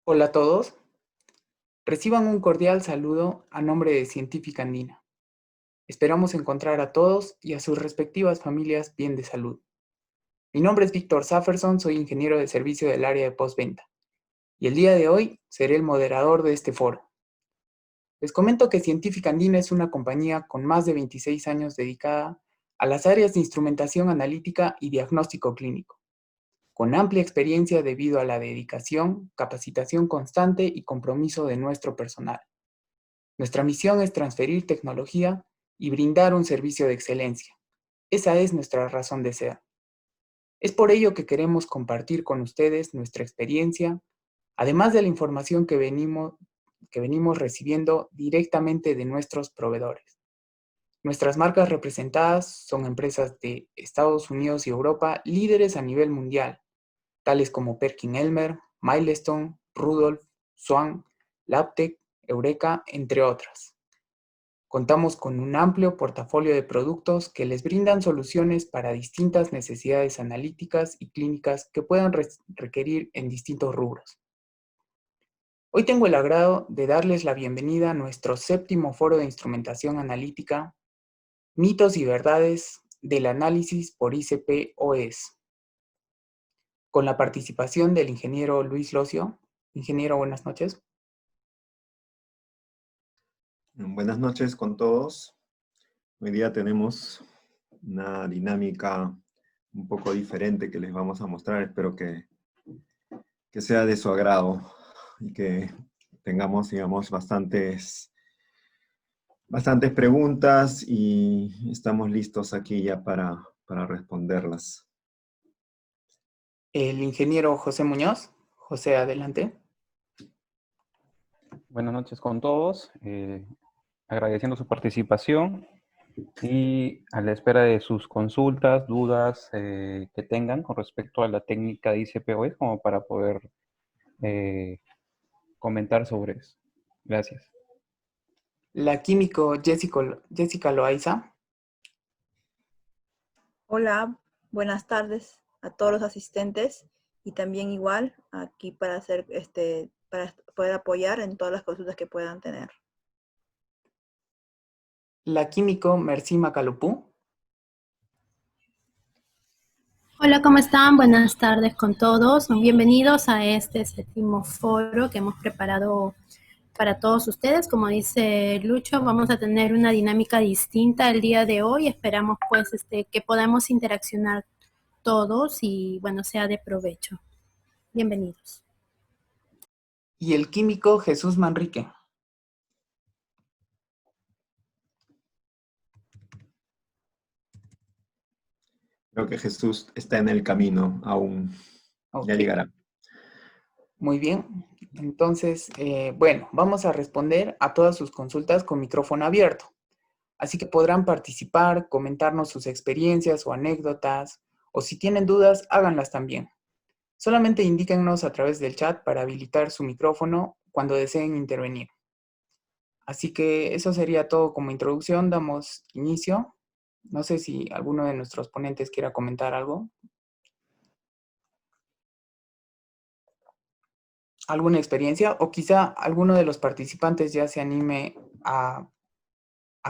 Hola a todos, reciban un cordial saludo a nombre de Científica Andina. Esperamos encontrar a todos y a sus respectivas familias bien de salud. Mi nombre es Víctor Safferson, soy ingeniero de servicio del área de postventa y el día de hoy seré el moderador de este foro. Les comento que Científica Andina es una compañía con más de 26 años dedicada a las áreas de instrumentación analítica y diagnóstico clínico, con amplia experiencia debido a la dedicación, capacitación constante y compromiso de nuestro personal. Nuestra misión es transferir tecnología y brindar un servicio de excelencia. Esa es nuestra razón de ser. Es por ello que queremos compartir con ustedes nuestra experiencia, además de la información que venimos recibiendo directamente de nuestros proveedores. Nuestras marcas representadas son empresas de Estados Unidos y Europa líderes a nivel mundial, tales como Perkin-Elmer, Milestone, Rudolph, Swan, Labtec, Eureka, entre otras. Contamos con un amplio portafolio de productos que les brindan soluciones para distintas necesidades analíticas y clínicas que puedan requerir en distintos rubros. Hoy tengo el agrado de darles la bienvenida a nuestro séptimo foro de instrumentación analítica, mitos y verdades del análisis por ICP-OS, con la participación del ingeniero Luis Locio. Ingeniero, buenas noches. Buenas noches con todos. Hoy día tenemos una dinámica un poco diferente que les vamos a mostrar. Espero que sea de su agrado y que tengamos, digamos, bastantes preguntas y estamos listos aquí ya para responderlas. El ingeniero José Muñoz. José, adelante. Buenas noches con todos, agradeciendo su participación y a la espera de sus consultas, dudas que tengan con respecto a la técnica de ICP-OS como para poder comentar sobre eso. Gracias. La químico Jessica Loaiza. Hola, buenas tardes a todos los asistentes y también igual aquí para para poder apoyar en todas las consultas que puedan tener. La químico Mercy Macalupú. Hola, ¿cómo están? Buenas tardes con todos. Bienvenidos a este séptimo foro que hemos preparado para todos ustedes. Como dice Lucho, vamos a tener una dinámica distinta el día de hoy. Esperamos pues que podamos interaccionar todos y bueno, sea de provecho. Bienvenidos. Y el químico Jesús Manrique. Creo que Jesús está en el camino aún. Okay. Ya llegará. Muy bien. Entonces, bueno, vamos a responder a todas sus consultas con micrófono abierto. Así que podrán participar, comentarnos sus experiencias o anécdotas, o si tienen dudas, háganlas también. Solamente indíquennos a través del chat para habilitar su micrófono cuando deseen intervenir. Así que eso sería todo como introducción. Damos inicio. No sé si alguno de nuestros ponentes quiera comentar algo. ¿Alguna experiencia? O quizá alguno de los participantes ya se anime a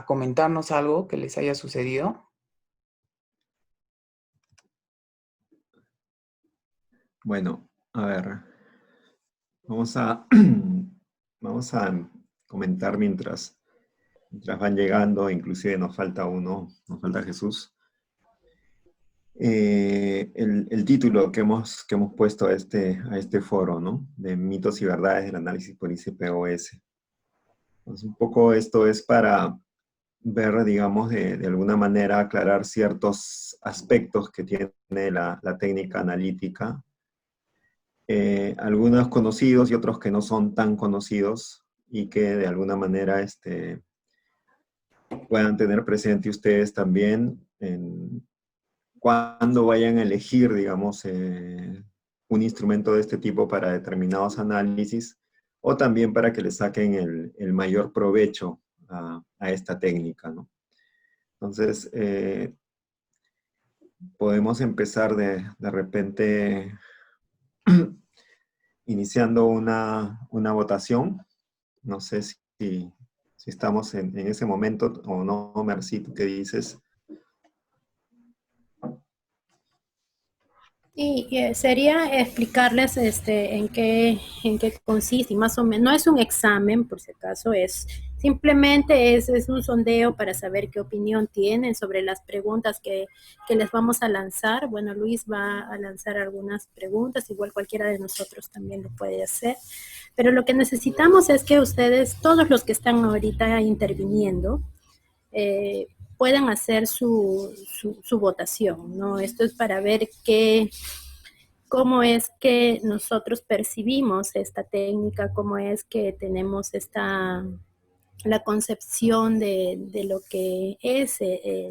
comentarnos algo que les haya sucedido. Bueno, a ver. Vamos a comentar mientras van llegando, inclusive nos falta uno, nos falta Jesús. El título que hemos puesto a este foro, ¿no? De mitos y verdades del análisis por ICP-OS. Entonces, un poco esto es para ver, digamos, de alguna manera aclarar ciertos aspectos que tiene la técnica analítica. Algunos conocidos y otros que no son tan conocidos y que de alguna manera puedan tener presente ustedes también cuando vayan a elegir, digamos, un instrumento de este tipo para determinados análisis, o también para que le saquen el mayor provecho a esta técnica, ¿no? Entonces, podemos empezar de repente iniciando una votación. No sé si estamos en ese momento o no, Mercy, ¿tú qué dices? Y sería explicarles en qué consiste, y más o menos, no es un examen, por si acaso, simplemente es un sondeo para saber qué opinión tienen sobre las preguntas que les vamos a lanzar. Bueno, Luis va a lanzar algunas preguntas, igual cualquiera de nosotros también lo puede hacer, pero lo que necesitamos es que ustedes, todos los que están ahorita interviniendo, eh, puedan hacer su votación, ¿no? Esto es para ver cómo es que nosotros percibimos esta técnica, cómo es que tenemos la concepción de lo que es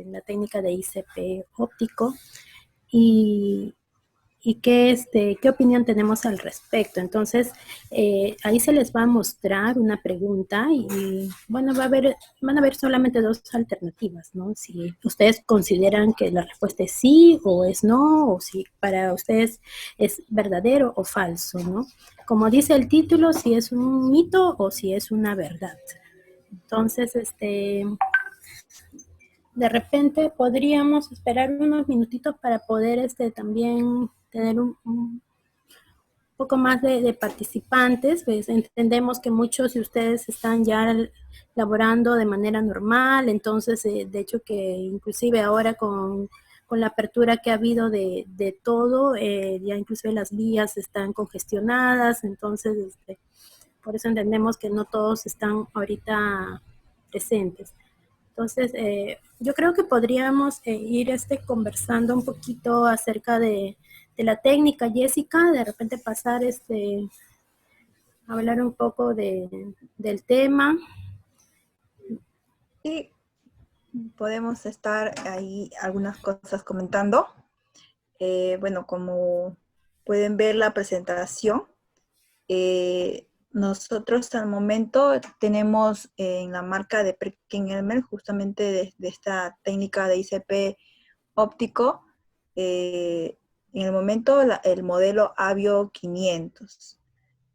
la técnica de ICP óptico y, y qué opinión tenemos al respecto. Entonces, ahí se les va a mostrar una pregunta y bueno, van a haber solamente dos alternativas, ¿no? Si ustedes consideran que la respuesta es sí o es no, o si para ustedes es verdadero o falso, ¿no? Como dice el título, si es un mito o si es una verdad. Entonces, de repente podríamos esperar unos minutitos para poder también tener un poco más de participantes. Pues entendemos que muchos de ustedes están ya laborando de manera normal, entonces de hecho que inclusive ahora con la apertura que ha habido de todo, ya inclusive las vías están congestionadas, entonces por eso entendemos que no todos están ahorita presentes. Entonces, yo creo que podríamos ir conversando un poquito acerca de la técnica, Jessica, de repente pasar a hablar un poco del tema. Y podemos estar ahí algunas cosas comentando. Bueno, como pueden ver la presentación, nosotros al momento tenemos en la marca de Perkin-Elmer justamente de esta técnica de ICP óptico, en el momento el modelo Avio 500.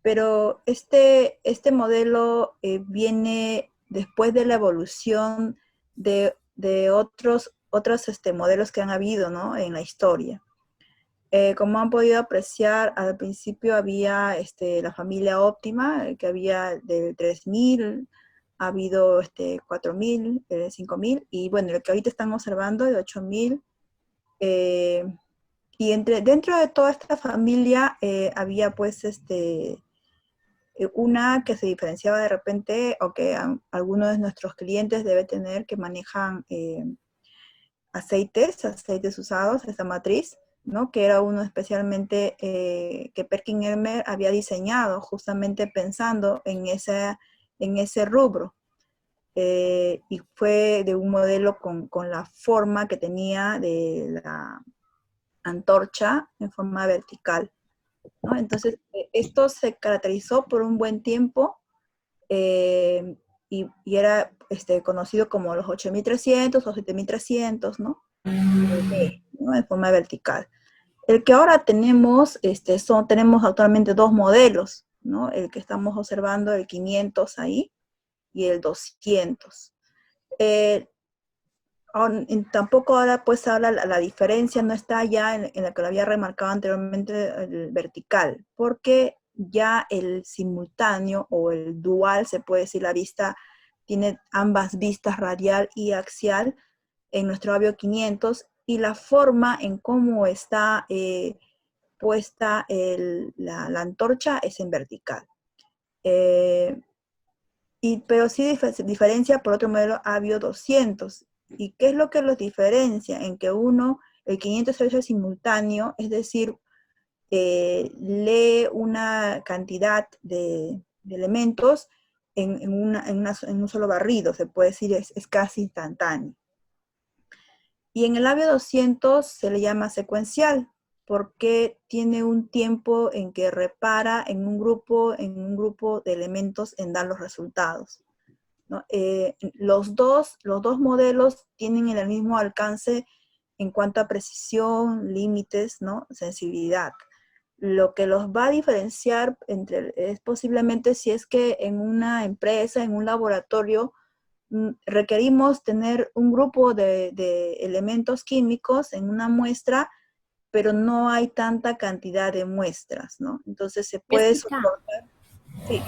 Pero este modelo viene después de la evolución de otros modelos que han habido, ¿no?, en la historia. Como han podido apreciar, al principio había la familia óptima, que había del 3000, ha habido 4000, 5000, y bueno, lo que ahorita están observando de 8000. Y dentro de toda esta familia había pues una que se diferenciaba de repente, o que algunos de nuestros clientes deben tener, que manejan aceites usados, esta matriz, ¿no?, que era uno especialmente que Perkin-Elmer había diseñado justamente pensando en ese rubro. Y fue de un modelo con la forma que tenía de la antorcha en forma vertical, ¿no? Entonces, esto se caracterizó por un buen tiempo y era conocido como los 8300 o 7300, ¿no? ¿no? En forma vertical. El que ahora tenemos, tenemos actualmente dos modelos, ¿no? El que estamos observando, el 500 ahí, y el 200. Tampoco ahora pues ahora la diferencia no está ya en la que lo había remarcado anteriormente, el vertical, porque ya el simultáneo o el dual, se puede decir, la vista tiene ambas vistas, radial y axial, en nuestro Avio 500, y la forma en cómo está puesta la antorcha es en vertical. Pero sí diferencia por otro modelo Avio 200. ¿Y qué es lo que los diferencia? En que el 500 es simultáneo, es decir, lee una cantidad de elementos en un solo barrido, se puede decir, es casi instantáneo. Y en el Avio 200 se le llama secuencial, porque tiene un tiempo en que repara en un grupo de elementos en dar los resultados, ¿no? Los dos modelos tienen el mismo alcance en cuanto a precisión, límites, ¿no?, sensibilidad. Lo que los va a diferenciar es posiblemente si es que en una empresa, en un laboratorio, requerimos tener un grupo de elementos químicos en una muestra, pero no hay tanta cantidad de muestras, ¿no? Entonces se puede Jessica, soportar. Sí,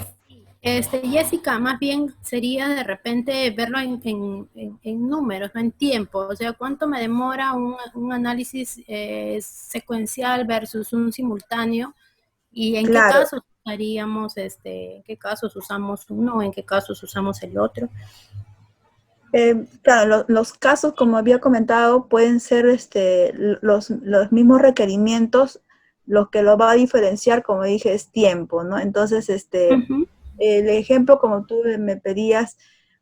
Jessica, más bien sería de repente verlo en números, no en tiempo. O sea, ¿cuánto me demora un análisis secuencial versus un simultáneo? ¿Y en qué claro. casos haríamos, en qué casos usamos uno, en qué casos usamos el otro? Claro, los casos, como había comentado, pueden ser los mismos requerimientos. Lo que lo va a diferenciar, como dije, es tiempo, ¿no? Entonces, Ujú. el ejemplo, como tú me pedías,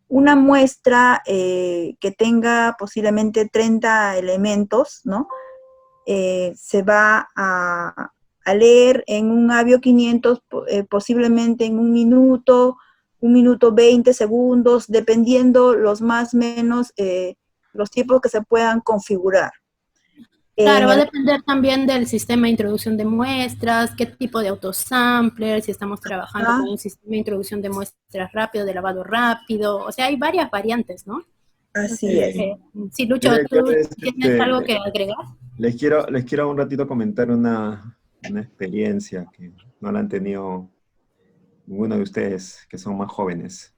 una muestra que tenga posiblemente 30 elementos, ¿no? Se va a leer en un Avio 500 posiblemente en un minuto 20 segundos, dependiendo los más menos los tiempos que se puedan configurar. Claro, En va a el, depender también del sistema de introducción de muestras, qué tipo de autosampler, si estamos trabajando con ah, un sistema de introducción de muestras rápido, de lavado rápido, o sea, hay varias variantes, ¿no? así Entonces, es. sí, Lucho, Yo ¿tú tienes algo que agregar? les quiero un ratito comentar una experiencia que no la han tenido ninguno de ustedes, que son más jóvenes.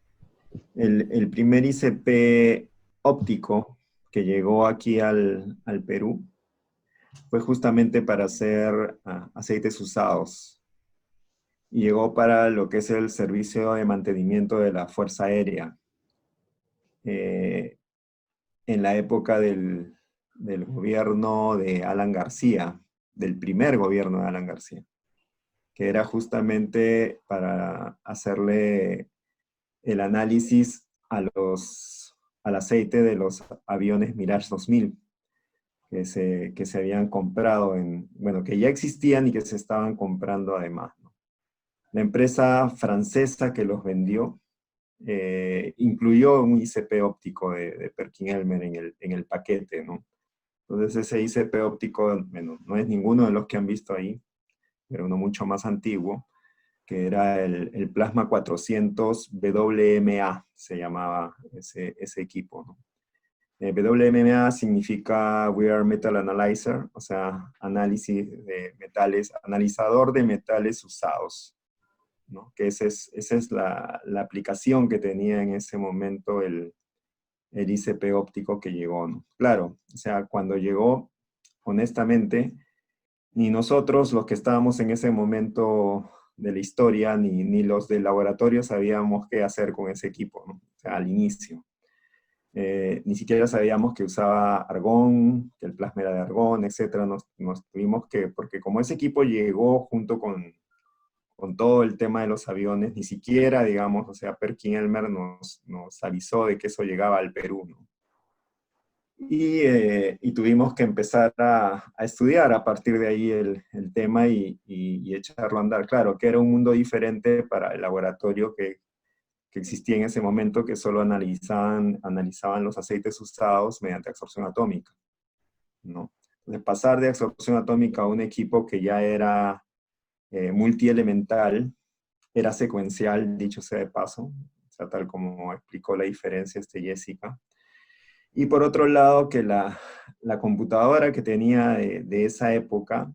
El primer ICP óptico que llegó aquí al Perú fue justamente para hacer aceites usados. Y llegó para lo que es el servicio de mantenimiento de la Fuerza Aérea. En la época del gobierno de Alan García, del primer gobierno de Alan García, que era justamente para hacerle el análisis al aceite de los aviones Mirage 2000 que se habían comprado bueno, que ya existían y que se estaban comprando además, ¿no? La empresa francesa que los vendió incluyó un ICP óptico de Perkin-Elmer en el paquete, ¿no? Entonces ese ICP óptico, bueno, no es ninguno de los que han visto ahí, pero uno mucho más antiguo, que era el Plasma 400 WMA, se llamaba ese equipo, ¿no? WMA significa We Are Metal Analyzer, o sea, análisis de metales, analizador de metales usados, ¿no? Que esa es la aplicación que tenía en ese momento el ICP óptico que llegó, ¿no? Claro, o sea, cuando llegó, honestamente, ni nosotros, los que estábamos en ese momento de la historia, ni los del laboratorio sabíamos qué hacer con ese equipo, ¿no? O sea, al inicio. Ni siquiera sabíamos que usaba argón, que el plasma era de argón, etc. Nos tuvimos que, porque como ese equipo llegó junto con todo el tema de los aviones, ni siquiera, digamos, o sea, Perkin-Elmer nos avisó de que eso llegaba al Perú, ¿no? Y tuvimos que empezar a estudiar a partir de ahí el tema y echarlo a andar. Claro, que era un mundo diferente para el laboratorio que existía en ese momento, que solo analizaban los aceites usados mediante absorción atómica, ¿no? Entonces, pasar de absorción atómica a un equipo que ya era multielemental, era secuencial, dicho sea de paso, o sea, tal como explicó la diferencia Jessica. Y por otro lado, que la computadora que tenía de esa época,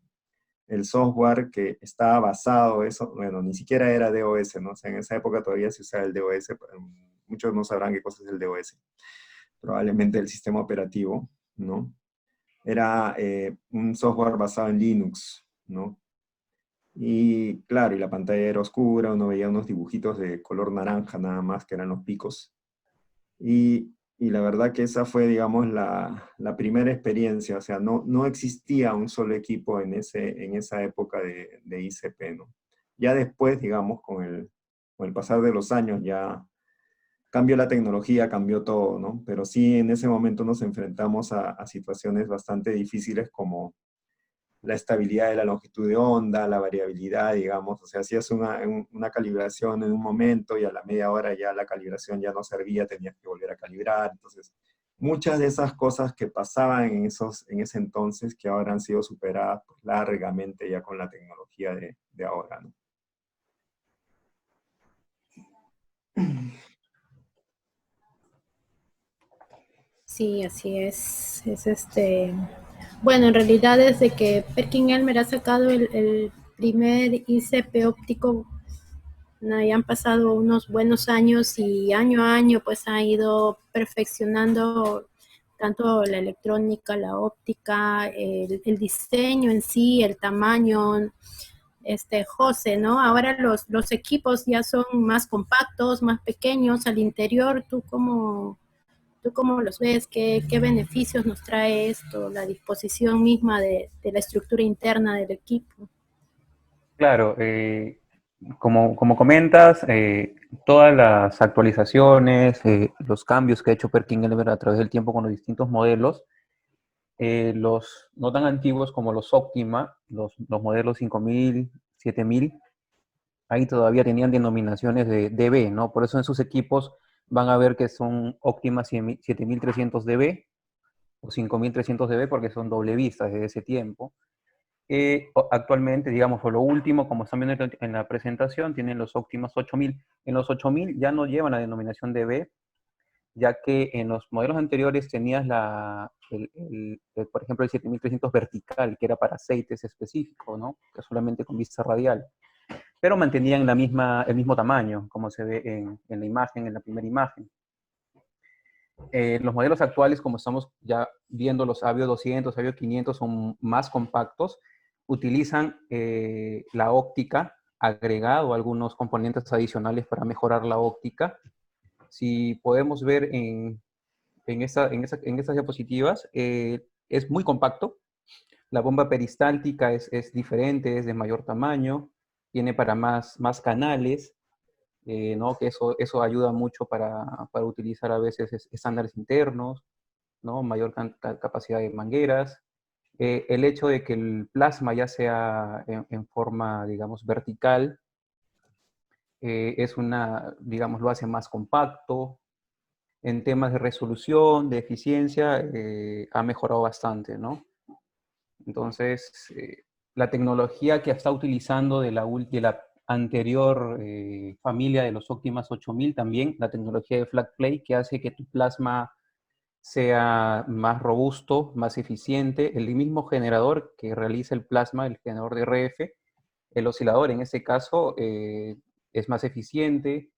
el software que estaba basado, eso, bueno, ni siquiera era DOS, ¿no? O sea, en esa época todavía se usaba el DOS, muchos no sabrán qué cosa es el DOS, probablemente el sistema operativo, ¿no? Era un software basado en Linux, ¿no? Y claro, y la pantalla era oscura, uno veía unos dibujitos de color naranja nada más, que eran los picos. Y la verdad que esa fue, digamos, la primera experiencia, o sea, no existía un solo equipo en esa época de ICP, ¿no? Ya después, digamos, con el pasar de los años, ya cambió la tecnología, cambió todo, ¿no? Pero sí, en ese momento nos enfrentamos a situaciones bastante difíciles como la estabilidad de la longitud de onda, la variabilidad, digamos, o sea, hacías una calibración en un momento y a la media hora ya la calibración ya no servía, tenías que volver a calibrar, entonces muchas de esas cosas que pasaban en ese entonces, que ahora han sido superadas pues, largamente ya con la tecnología de ahora, ¿no? Sí, así es. Bueno, en realidad desde que Perkin-Elmer ha sacado el primer ICP óptico, no, ya han pasado unos buenos años y año a año pues ha ido perfeccionando tanto la electrónica, la óptica, el diseño en sí, el tamaño, José, ¿no? Ahora los equipos ya son más compactos, más pequeños al interior. ¿Tú cómo los ves? ¿Qué beneficios nos trae esto, la disposición misma de la estructura interna del equipo? Claro, como comentas, todas las actualizaciones, los cambios que ha hecho Perkin-Elmer a través del tiempo con los distintos modelos, los no tan antiguos como los Optima, los modelos 5000, 7000, ahí todavía tenían denominaciones de dB, ¿no? Por eso en sus equipos van a ver que son Optima 7300 dB o 5300 dB porque son doble vista desde ese tiempo. Actualmente, digamos, por lo último, como están viendo en la presentación, tienen los Optimas 8000. En los 8000 ya no llevan la denominación dB, ya que en los modelos anteriores tenías por ejemplo, el 7300 vertical, que era para aceites específicos, ¿no? Que solamente con vista radial. Pero mantenían el mismo tamaño, como se ve en la imagen, en la primera imagen. Los modelos actuales, como estamos ya viendo, los Avio 200, Avio 500 son más compactos, utilizan la óptica, agregado algunos componentes adicionales para mejorar la óptica. Si podemos ver en estas diapositivas, es muy compacto. La bomba peristáltica es diferente, es de mayor tamaño, tiene para más canales. ¿No? Que eso ayuda mucho para utilizar a veces estándares internos, ¿no? Mayor capacidad de mangueras. El hecho de que el plasma ya sea en forma, digamos, vertical, digamos, lo hace más compacto. En temas de resolución, de eficiencia, ha mejorado bastante, ¿no? Entonces, la tecnología que está utilizando de la anterior familia de los Optimas 8000 también, la tecnología de flat plate, que hace que tu plasma sea más robusto, más eficiente. El mismo generador que realiza el plasma, el generador de RF, el oscilador en este caso es más eficiente,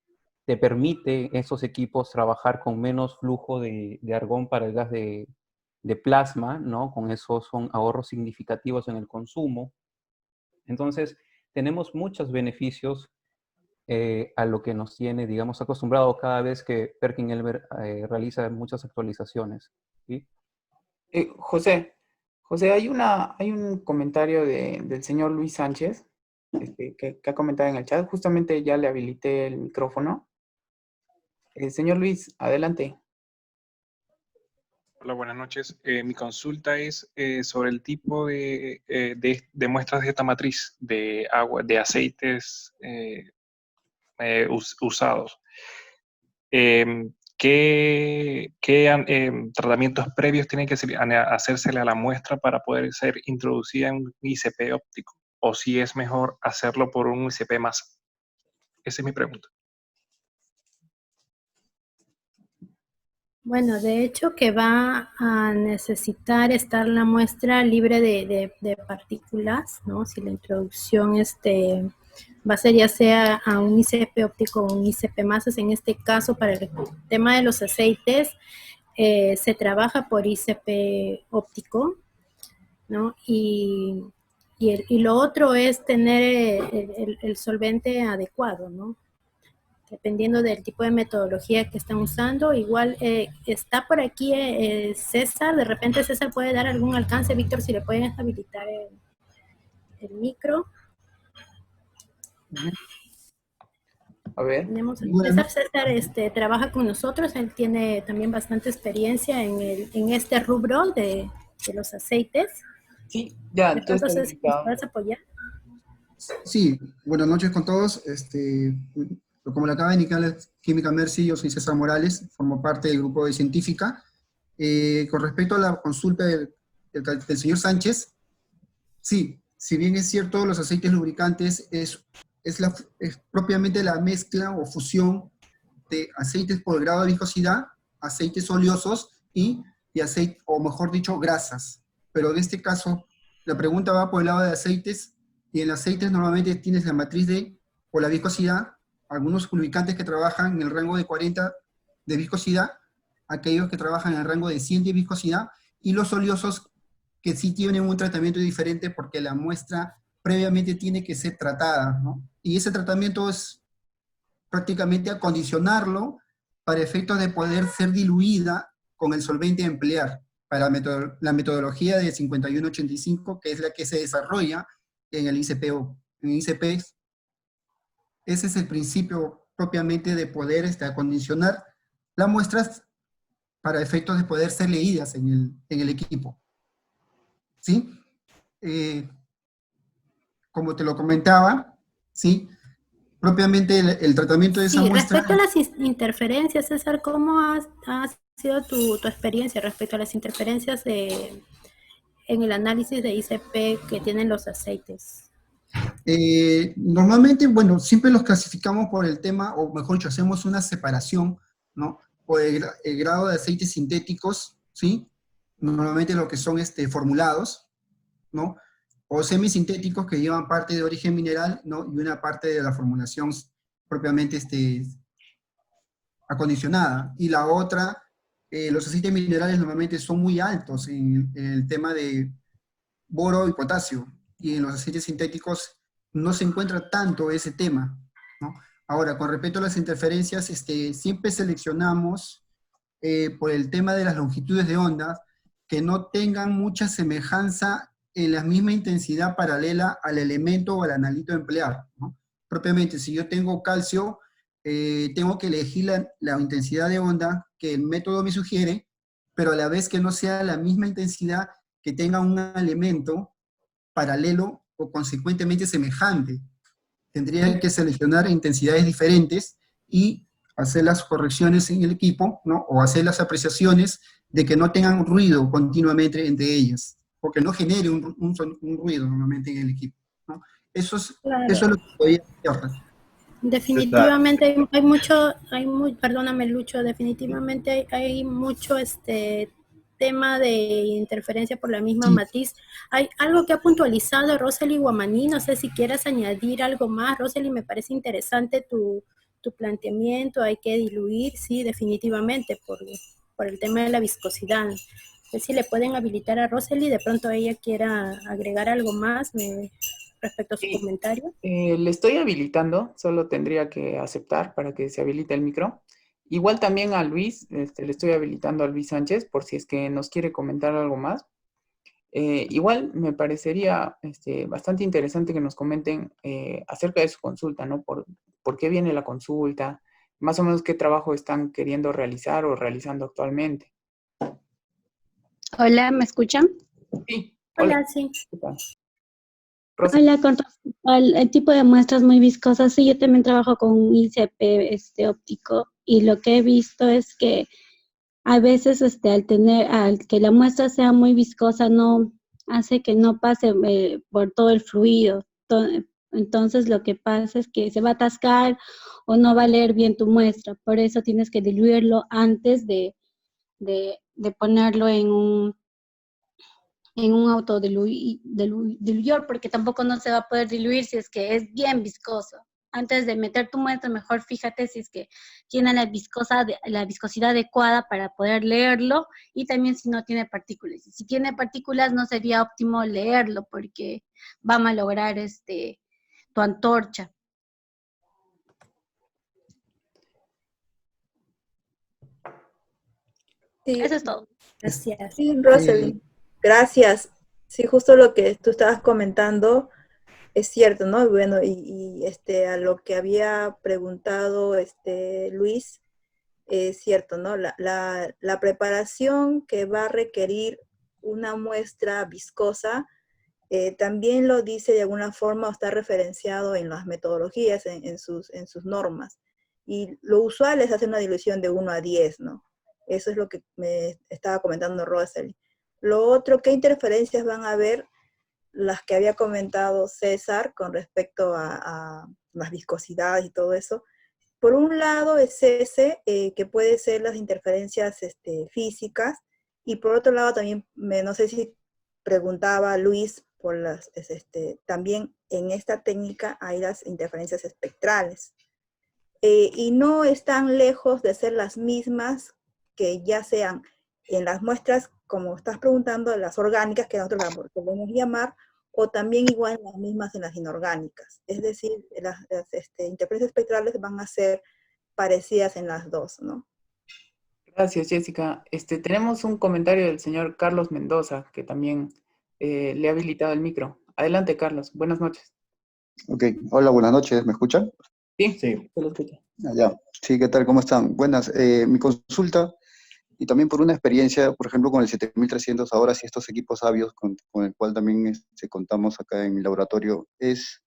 te permite esos equipos trabajar con menos flujo de argón para el gas de plasma, ¿no? Con eso son ahorros significativos en el consumo. Entonces, tenemos muchos beneficios a lo que nos tiene, digamos, acostumbrado cada vez que Perkin-Elmer realiza muchas actualizaciones, ¿sí? José, hay un comentario del señor Luis Sánchez que ha comentado en el chat. Justamente ya le habilité el micrófono. Señor Luis, adelante. Hola, buenas noches. Mi consulta es sobre el tipo de muestras de esta matriz de agua, de aceites usados. ¿Qué tratamientos previos tienen que hacérsele a la muestra para poder ser introducida en un ICP óptico? ¿O si es mejor hacerlo por un ICP masa? Esa es mi pregunta. Bueno, de hecho que va a necesitar estar la muestra libre de partículas, ¿no? Si la introducción va a ser ya sea a un ICP óptico o un ICP masas, en este caso para el tema de los aceites, se trabaja por ICP óptico, ¿no? Y lo otro es tener el solvente adecuado, ¿no? Dependiendo del tipo de metodología que están usando. Igual está por aquí César, de repente César puede dar algún alcance. Víctor, si le pueden habilitar el micro. A ver. Tenemos a César, trabaja con nosotros, él tiene también bastante experiencia en este rubro de los aceites. Sí, ya, De tú pronto, estás César, ¿nos invitado. puedes apoyar? Sí, buenas noches con todos. Como le acaba de indicar Química Mercy, yo soy César Morales, formo parte del grupo de científica. Con respecto a la consulta del señor Sánchez, sí, si bien es cierto, los aceites lubricantes es propiamente la mezcla o fusión de aceites por grado de viscosidad, aceites oleosos y aceite, o mejor dicho, grasas. Pero en este caso, la pregunta va por el lado de aceites, y en aceites normalmente tienes la matriz o la viscosidad, algunos lubricantes que trabajan en el rango de 40 de viscosidad, aquellos que trabajan en el rango de 100 de viscosidad, y los oleosos que sí tienen un tratamiento diferente porque la muestra previamente tiene que ser tratada, ¿no? Y ese tratamiento es prácticamente acondicionarlo para efectos de poder ser diluida con el solvente a emplear, para la metodología de 5185, que es la que se desarrolla en el ICPO. En ICP, ese es el principio propiamente de poder acondicionar las muestras para efectos de poder ser leídas en el equipo. ¿Sí? Como te lo comentaba, ¿sí? Propiamente el tratamiento de esa Sí, muestra. respecto a las interferencias, César, ¿cómo ha sido tu experiencia respecto a las interferencias en el análisis de ICP que tienen los aceites? Normalmente, bueno, siempre los clasificamos por el tema, o mejor dicho, hacemos una separación, ¿no? Por el grado de aceites sintéticos, ¿sí? Normalmente lo que son formulados, ¿no? O semisintéticos que llevan parte de origen mineral, ¿no? Y una parte de la formulación propiamente acondicionada. Y la otra, los aceites minerales normalmente son muy altos en el tema de boro y potasio, y en los aceites sintéticos no se encuentra tanto ese tema, ¿no? Ahora, con respecto a las interferencias, siempre seleccionamos por el tema de las longitudes de onda que no tengan mucha semejanza en la misma intensidad paralela al elemento o al analito a emplear, ¿no? Propiamente, si yo tengo calcio, tengo que elegir la intensidad de onda que el método me sugiere, pero a la vez que no sea la misma intensidad que tenga un elemento paralelo o consecuentemente semejante. Tendría que seleccionar intensidades diferentes y hacer las correcciones en el equipo, ¿no? O hacer las apreciaciones de que no tengan ruido continuamente entre ellas, porque no genere un ruido normalmente en el equipo, ¿no? Eso es Claro. lo que podría hacer. Definitivamente hay mucho, perdóname Lucho, definitivamente hay mucho tema de interferencia por la misma Sí, matriz. Hay algo que ha puntualizado Rosely Guamaní, no sé si quieras añadir algo más. Rosely, me parece interesante tu planteamiento, hay que diluir, sí, definitivamente, por el tema de la viscosidad. No sé si le pueden habilitar a Rosely, de pronto ella quiera agregar algo más respecto a su Sí, comentario. le estoy habilitando, solo tendría que aceptar para que se habilite el micro. Igual también a Luis, le estoy habilitando a Luis Sánchez por si es que nos quiere comentar algo más. Igual me parecería bastante interesante que nos comenten acerca de su consulta, ¿no? Por qué viene la consulta, más o menos qué trabajo están queriendo realizar o realizando actualmente. Hola, ¿me escuchan? Sí, hola, Hola, sí. ¿qué tal? Rosa. Hola, con respecto al tipo de muestras muy viscosas, sí, yo también trabajo con un ICP óptico, y lo que he visto es que a veces al que la muestra sea muy viscosa, no hace que no pase por todo el fluido. Entonces lo que pasa es que se va a atascar o no va a leer bien tu muestra. Por eso tienes que diluirlo antes de ponerlo en un autodiluidor, porque tampoco no se va a poder diluir si es que es bien viscoso. Antes de meter tu muestra, mejor fíjate si es que tiene la viscosidad adecuada para poder leerlo, y también si no tiene partículas. Si tiene partículas, no sería óptimo leerlo porque va a malograr tu antorcha. Sí, Eso es todo. Gracias. sí, Eh, Rosalind, gracias. Sí, justo lo que tú estabas comentando es cierto, ¿no? Bueno, a lo que había preguntado Luis, es cierto, ¿no? La preparación que va a requerir una muestra viscosa también lo dice de alguna forma o está referenciado en las metodologías, en sus normas. Y lo usual es hacer una dilución de 1 a 10, ¿no? Eso es lo que me estaba comentando Rosely. Lo otro, ¿qué interferencias van a haber? Las que había comentado César con respecto a las viscosidades y todo eso. Por un lado es ese, que puede ser las interferencias físicas, y por otro lado también, no sé si preguntaba Luis, también en esta técnica hay las interferencias espectrales. Y no están lejos de ser las mismas que ya sean en las muestras, como estás preguntando, las orgánicas, que nosotros las podemos llamar, o también igual las mismas en las inorgánicas. Es decir, las interferencias espectrales van a ser parecidas en las dos, ¿no? Gracias, Jessica. Tenemos un comentario del señor Carlos Mendoza, que también le ha habilitado el micro. Adelante, Carlos. Buenas noches. Ok, hola, buenas noches, ¿me escuchan? Sí, Sí. se lo escucha. Ya. Sí, ¿qué tal? ¿Cómo están? Buenas. Mi consulta, y también por una experiencia, por ejemplo, con el 7300, ahora sí estos equipos sabios con el cual también contamos acá en mi laboratorio, es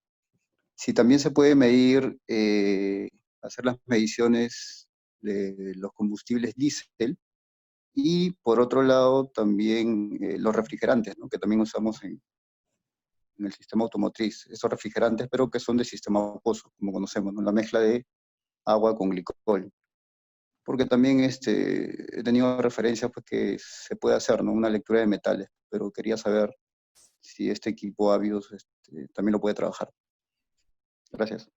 si también se puede medir, hacer las mediciones de los combustibles diésel, y por otro lado también los refrigerantes, ¿no? Que también usamos en el sistema automotriz, esos refrigerantes, pero que son de sistema acuoso, como conocemos, ¿no? La mezcla de agua con glicol. Porque también he tenido referencias pues, que se puede hacer, ¿no? Una lectura de metales, pero quería saber si este equipo Avios también lo puede trabajar. Gracias.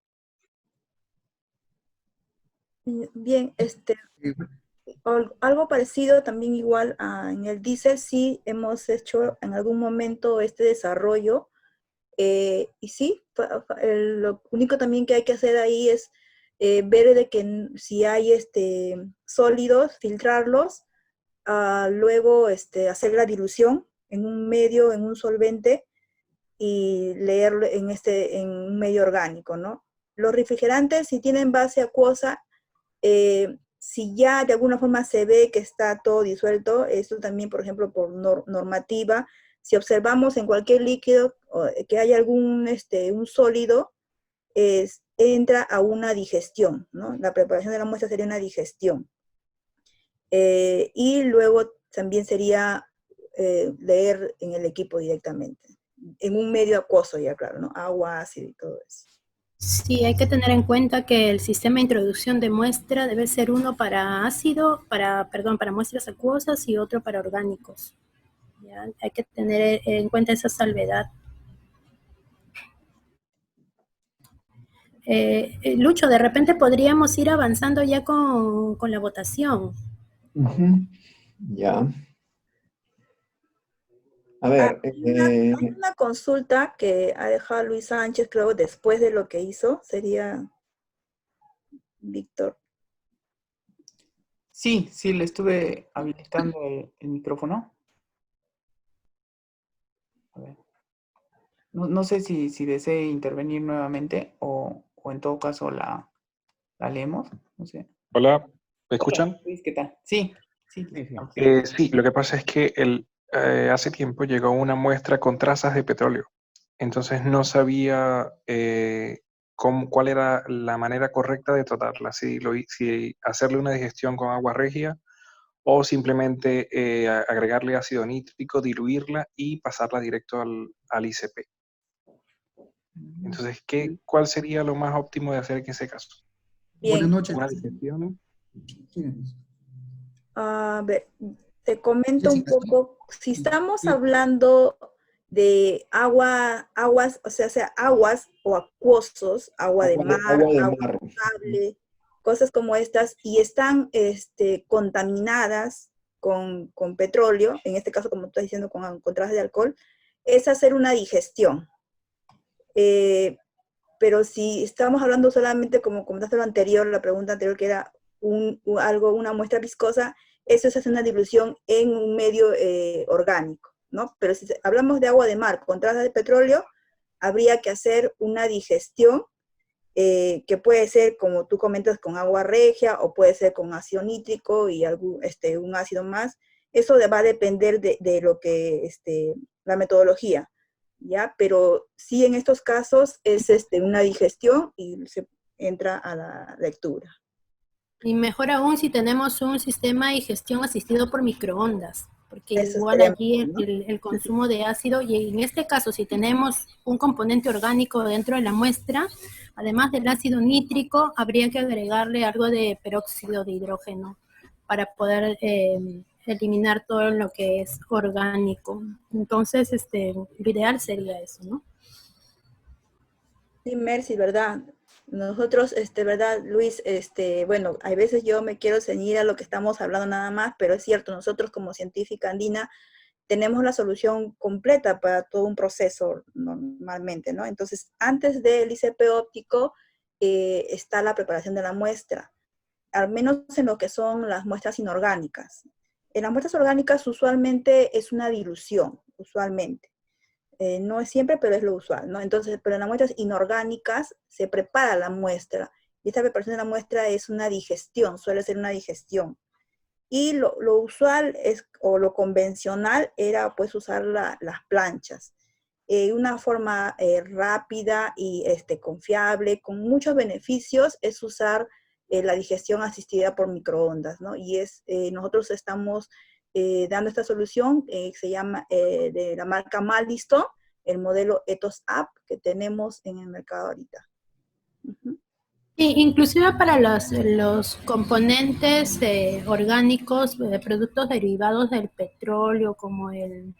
Bien, Eh, algo parecido también igual en el diésel, sí hemos hecho en algún momento este desarrollo, y sí, lo único también que hay que hacer ahí es ver de que si hay sólidos, filtrarlos, luego hacer la dilución en un medio, en un solvente, y leerlo en un medio orgánico, ¿no? Los refrigerantes, si tienen base acuosa, si ya de alguna forma se ve que está todo disuelto, esto también, por ejemplo, por normativa, si observamos en cualquier líquido que haya un sólido, entra a una digestión, ¿no? La preparación de la muestra sería una digestión. Y luego también sería leer en el equipo directamente, en un medio acuoso ya, claro, ¿no? Agua, ácido y todo eso. Sí, hay que tener en cuenta que el sistema de introducción de muestra debe ser uno para para muestras acuosas y otro para orgánicos. ¿Ya? Hay que tener en cuenta esa salvedad. Lucho, de repente podríamos ir avanzando ya con la votación. Ya. A ver, Hay una consulta que ha dejado Luis Sánchez, creo, después de lo que hizo, sería Víctor. Sí, le estuve habilitando el micrófono. A ver. No sé si desee intervenir nuevamente o en todo caso la leemos. No sé. Hola, ¿me Hola, escuchan? Luis, ¿qué tal? Sí. Sí, sí. Sí, lo que pasa es que hace tiempo llegó una muestra con trazas de petróleo. Entonces no sabía cuál era la manera correcta de tratarla, si hacerle una digestión con agua regia o simplemente agregarle ácido nítrico, diluirla y pasarla directo al ICP. Entonces, ¿cuál sería lo más óptimo de hacer en ese caso? Buenas Bien, noches. ¿Una digestión? Sí. a ver, te comento un Jessica, sí. poco, si estamos Sí. hablando de aguas, o sea, aguas o acuosos, agua de mar, agua de agua mar. potable, cosas como estas, y están contaminadas con petróleo, en este caso, como tú estás diciendo, con trazas de alcohol, es hacer una digestión. Pero si estamos hablando solamente, como comentaste lo anterior, la pregunta anterior, que era una muestra viscosa, eso es hacer una dilución en un medio orgánico, ¿no? Pero si hablamos de agua de mar con trazas de petróleo, habría que hacer una digestión que puede ser, como tú comentas, con agua regia, o puede ser con ácido nítrico y un ácido más. Eso va a depender de lo que, la metodología, ¿ya? Pero sí, en estos casos es una digestión y se entra a la lectura. Y mejor aún si tenemos un sistema de digestión asistido por microondas, porque Eso igual estaría allí mejor, ¿no? el consumo de ácido, y en este caso si tenemos un componente orgánico dentro de la muestra, además del ácido nítrico, habría que agregarle algo de peróxido de hidrógeno para poder eliminar todo lo que es orgánico. Entonces, lo ideal sería eso, ¿no? Sí, Mercy, ¿verdad? Nosotros, ¿verdad, Luis? Bueno, hay veces yo me quiero ceñir a lo que estamos hablando nada más, pero es cierto, nosotros como científica andina tenemos la solución completa para todo un proceso normalmente, ¿no? Entonces, antes del ICP óptico está la preparación de la muestra, al menos en lo que son las muestras inorgánicas. En las muestras orgánicas usualmente es una dilución, usualmente. No es siempre, pero es lo usual, ¿no? Entonces, pero en las muestras inorgánicas se prepara la muestra, y esta preparación de la muestra es una digestión, suele ser una digestión. Y lo usual es, o lo convencional era pues usar las planchas. Una forma rápida y confiable, con muchos beneficios, es usar la digestión asistida por microondas, ¿no? Y nosotros estamos dando esta solución, se llama de la marca Malisto, el modelo Ethos App que tenemos en el mercado ahorita. Uh-huh. Sí, inclusive para los componentes orgánicos de productos derivados del petróleo, como que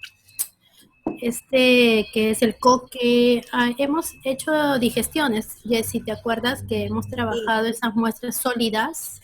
es el coque, hemos hecho digestiones, Jessy, ¿te acuerdas que hemos Sí, trabajado esas muestras sólidas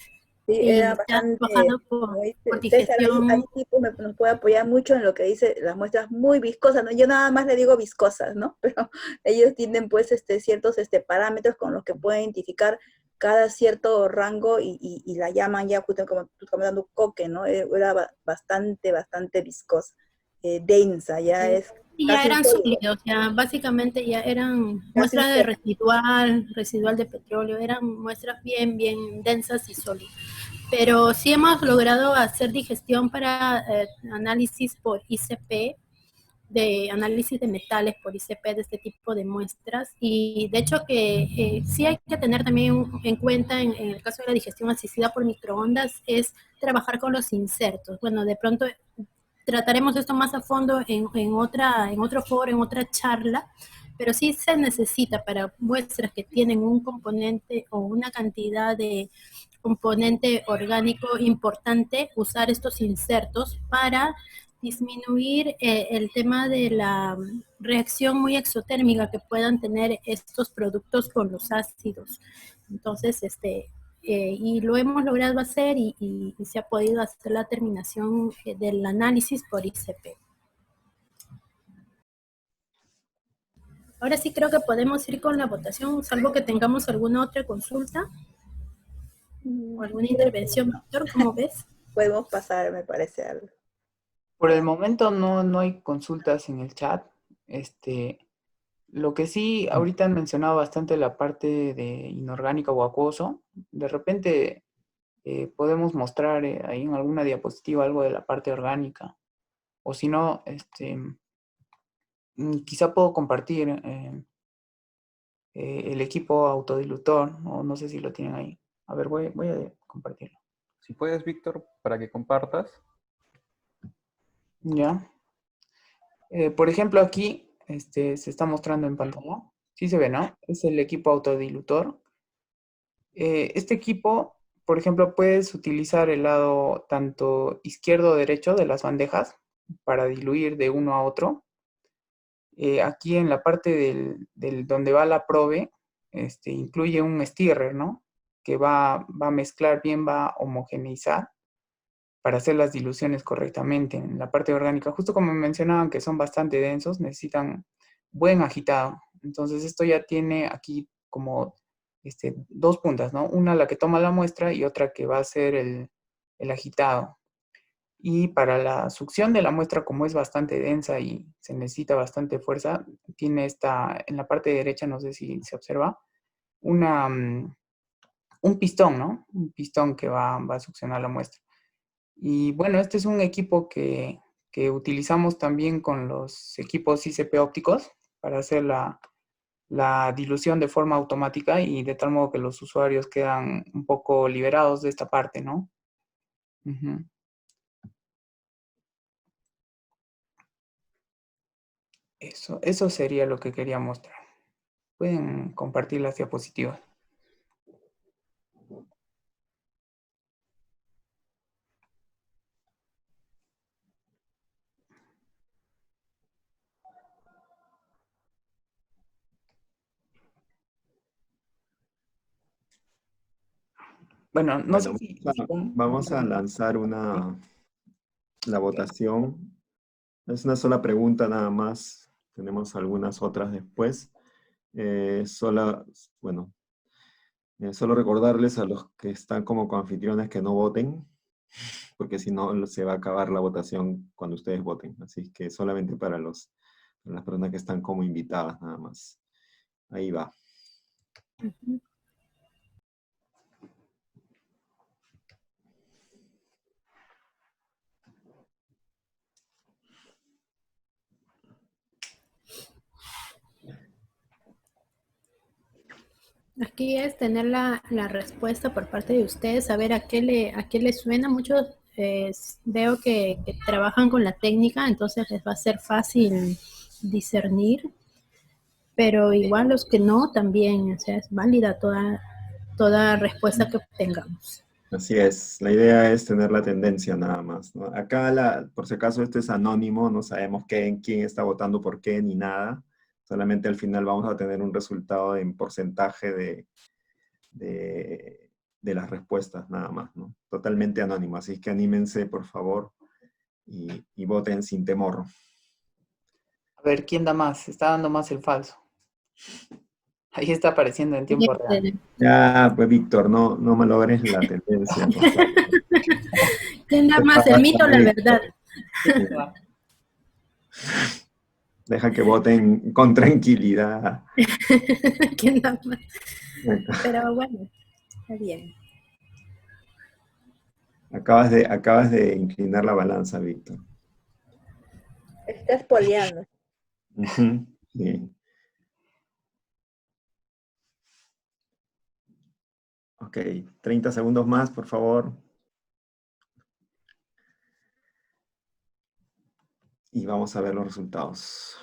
sí, era y se ha bastante, trabajado como por dice César, ahí digestión? tipo nos puede apoyar mucho en lo que dice las muestras muy viscosas, ¿no? Yo nada más le digo viscosas, ¿no? Pero ellos tienen pues ciertos parámetros con los que pueden identificar cada cierto rango y la llaman ya justo como tú estás dando coque, ¿no? Era bastante viscosa, densa, ya es Y ya casi un eran sólido, sólidos, ya básicamente ya eran casi un muestras de sólido. residual de petróleo, eran muestras bien densas y sólidas. Pero sí hemos logrado hacer digestión para análisis por ICP, de análisis de metales por ICP de este tipo de muestras, y de hecho que sí hay que tener también en cuenta en el caso de la digestión asistida por microondas es trabajar con los insertos. Bueno, de pronto trataremos esto más a fondo en otro foro, en otra charla, pero sí se necesita para muestras que tienen un componente o una cantidad de componente orgánico importante, usar estos insertos para disminuir el tema de la reacción muy exotérmica que puedan tener estos productos con los ácidos. Entonces, y lo hemos logrado hacer y se ha podido hacer la terminación del análisis por ICP. Ahora sí creo que podemos ir con la votación, salvo que tengamos alguna otra consulta o alguna intervención. Víctor, ¿cómo ves? Podemos pasar, me parece, algo. Por el momento no hay consultas en el chat. Lo que sí, ahorita han mencionado bastante la parte de inorgánico o acuoso. De repente podemos mostrar ahí en alguna diapositiva algo de la parte orgánica. O si no, quizá puedo compartir el equipo autodilutor, o no sé si lo tienen ahí. A ver, voy a compartirlo. Si puedes, Víctor, para que compartas. Ya. Por ejemplo, aquí se está mostrando en pantalla. Sí se ve, ¿no? Es el equipo autodilutor. Este equipo, por ejemplo, puedes utilizar el lado tanto izquierdo o derecho de las bandejas para diluir de uno a otro. Aquí en la parte del donde va la probe, incluye un stirrer, ¿no? Que va a mezclar bien, va a homogeneizar para hacer las diluciones correctamente. En la parte orgánica, justo como mencionaban que son bastante densos, necesitan buen agitado. Entonces esto ya tiene aquí como dos puntas, ¿no? Una la que toma la muestra y otra que va a hacer el agitado. Y para la succión de la muestra, como es bastante densa y se necesita bastante fuerza, tiene en la parte derecha, no sé si se observa, un pistón, ¿no? Un pistón que va a succionar la muestra. Y bueno, este es un equipo que utilizamos también con los equipos ICP ópticos para hacer la dilución de forma automática y de tal modo que los usuarios quedan un poco liberados de esta parte, ¿no? Ujú. Eso sería lo que quería mostrar. Pueden compartir las diapositivas. Bueno, no sé Bueno, si... vamos a lanzar la votación. Es una sola pregunta nada más. Tenemos algunas otras después. Bueno, solo recordarles a los que están como coanfitriones que no voten, porque si no se va a acabar la votación cuando ustedes voten. Así que solamente para las personas que están como invitadas nada más. Ahí va. Aquí es tener la respuesta por parte de ustedes, saber a qué le suena. Muchos veo que trabajan con la técnica, entonces les va a ser fácil discernir, pero igual los que no, también, o sea, es válida toda respuesta que obtengamos. Así es, la idea es tener la tendencia nada más, ¿no? Acá, por si acaso, esto es anónimo, no sabemos quién está votando por qué ni nada. Solamente al final vamos a tener un resultado en porcentaje de las respuestas nada más, ¿no? Totalmente anónimo, así que anímense, por favor, y voten sin temor. A ver, ¿quién da más? Está dando más el falso. Ahí está apareciendo en tiempo real. Ya, pues Víctor, no malogres la tendencia, por favor. ¿Quién da más, el mito o la verdad? Deja que voten con tranquilidad. ¿Quién da más? Pero bueno, está bien. Acabas de inclinar la balanza, Víctor. Estás poleando. Ujú, sí. Ok, 30 segundos más, por favor. Y vamos a ver los resultados.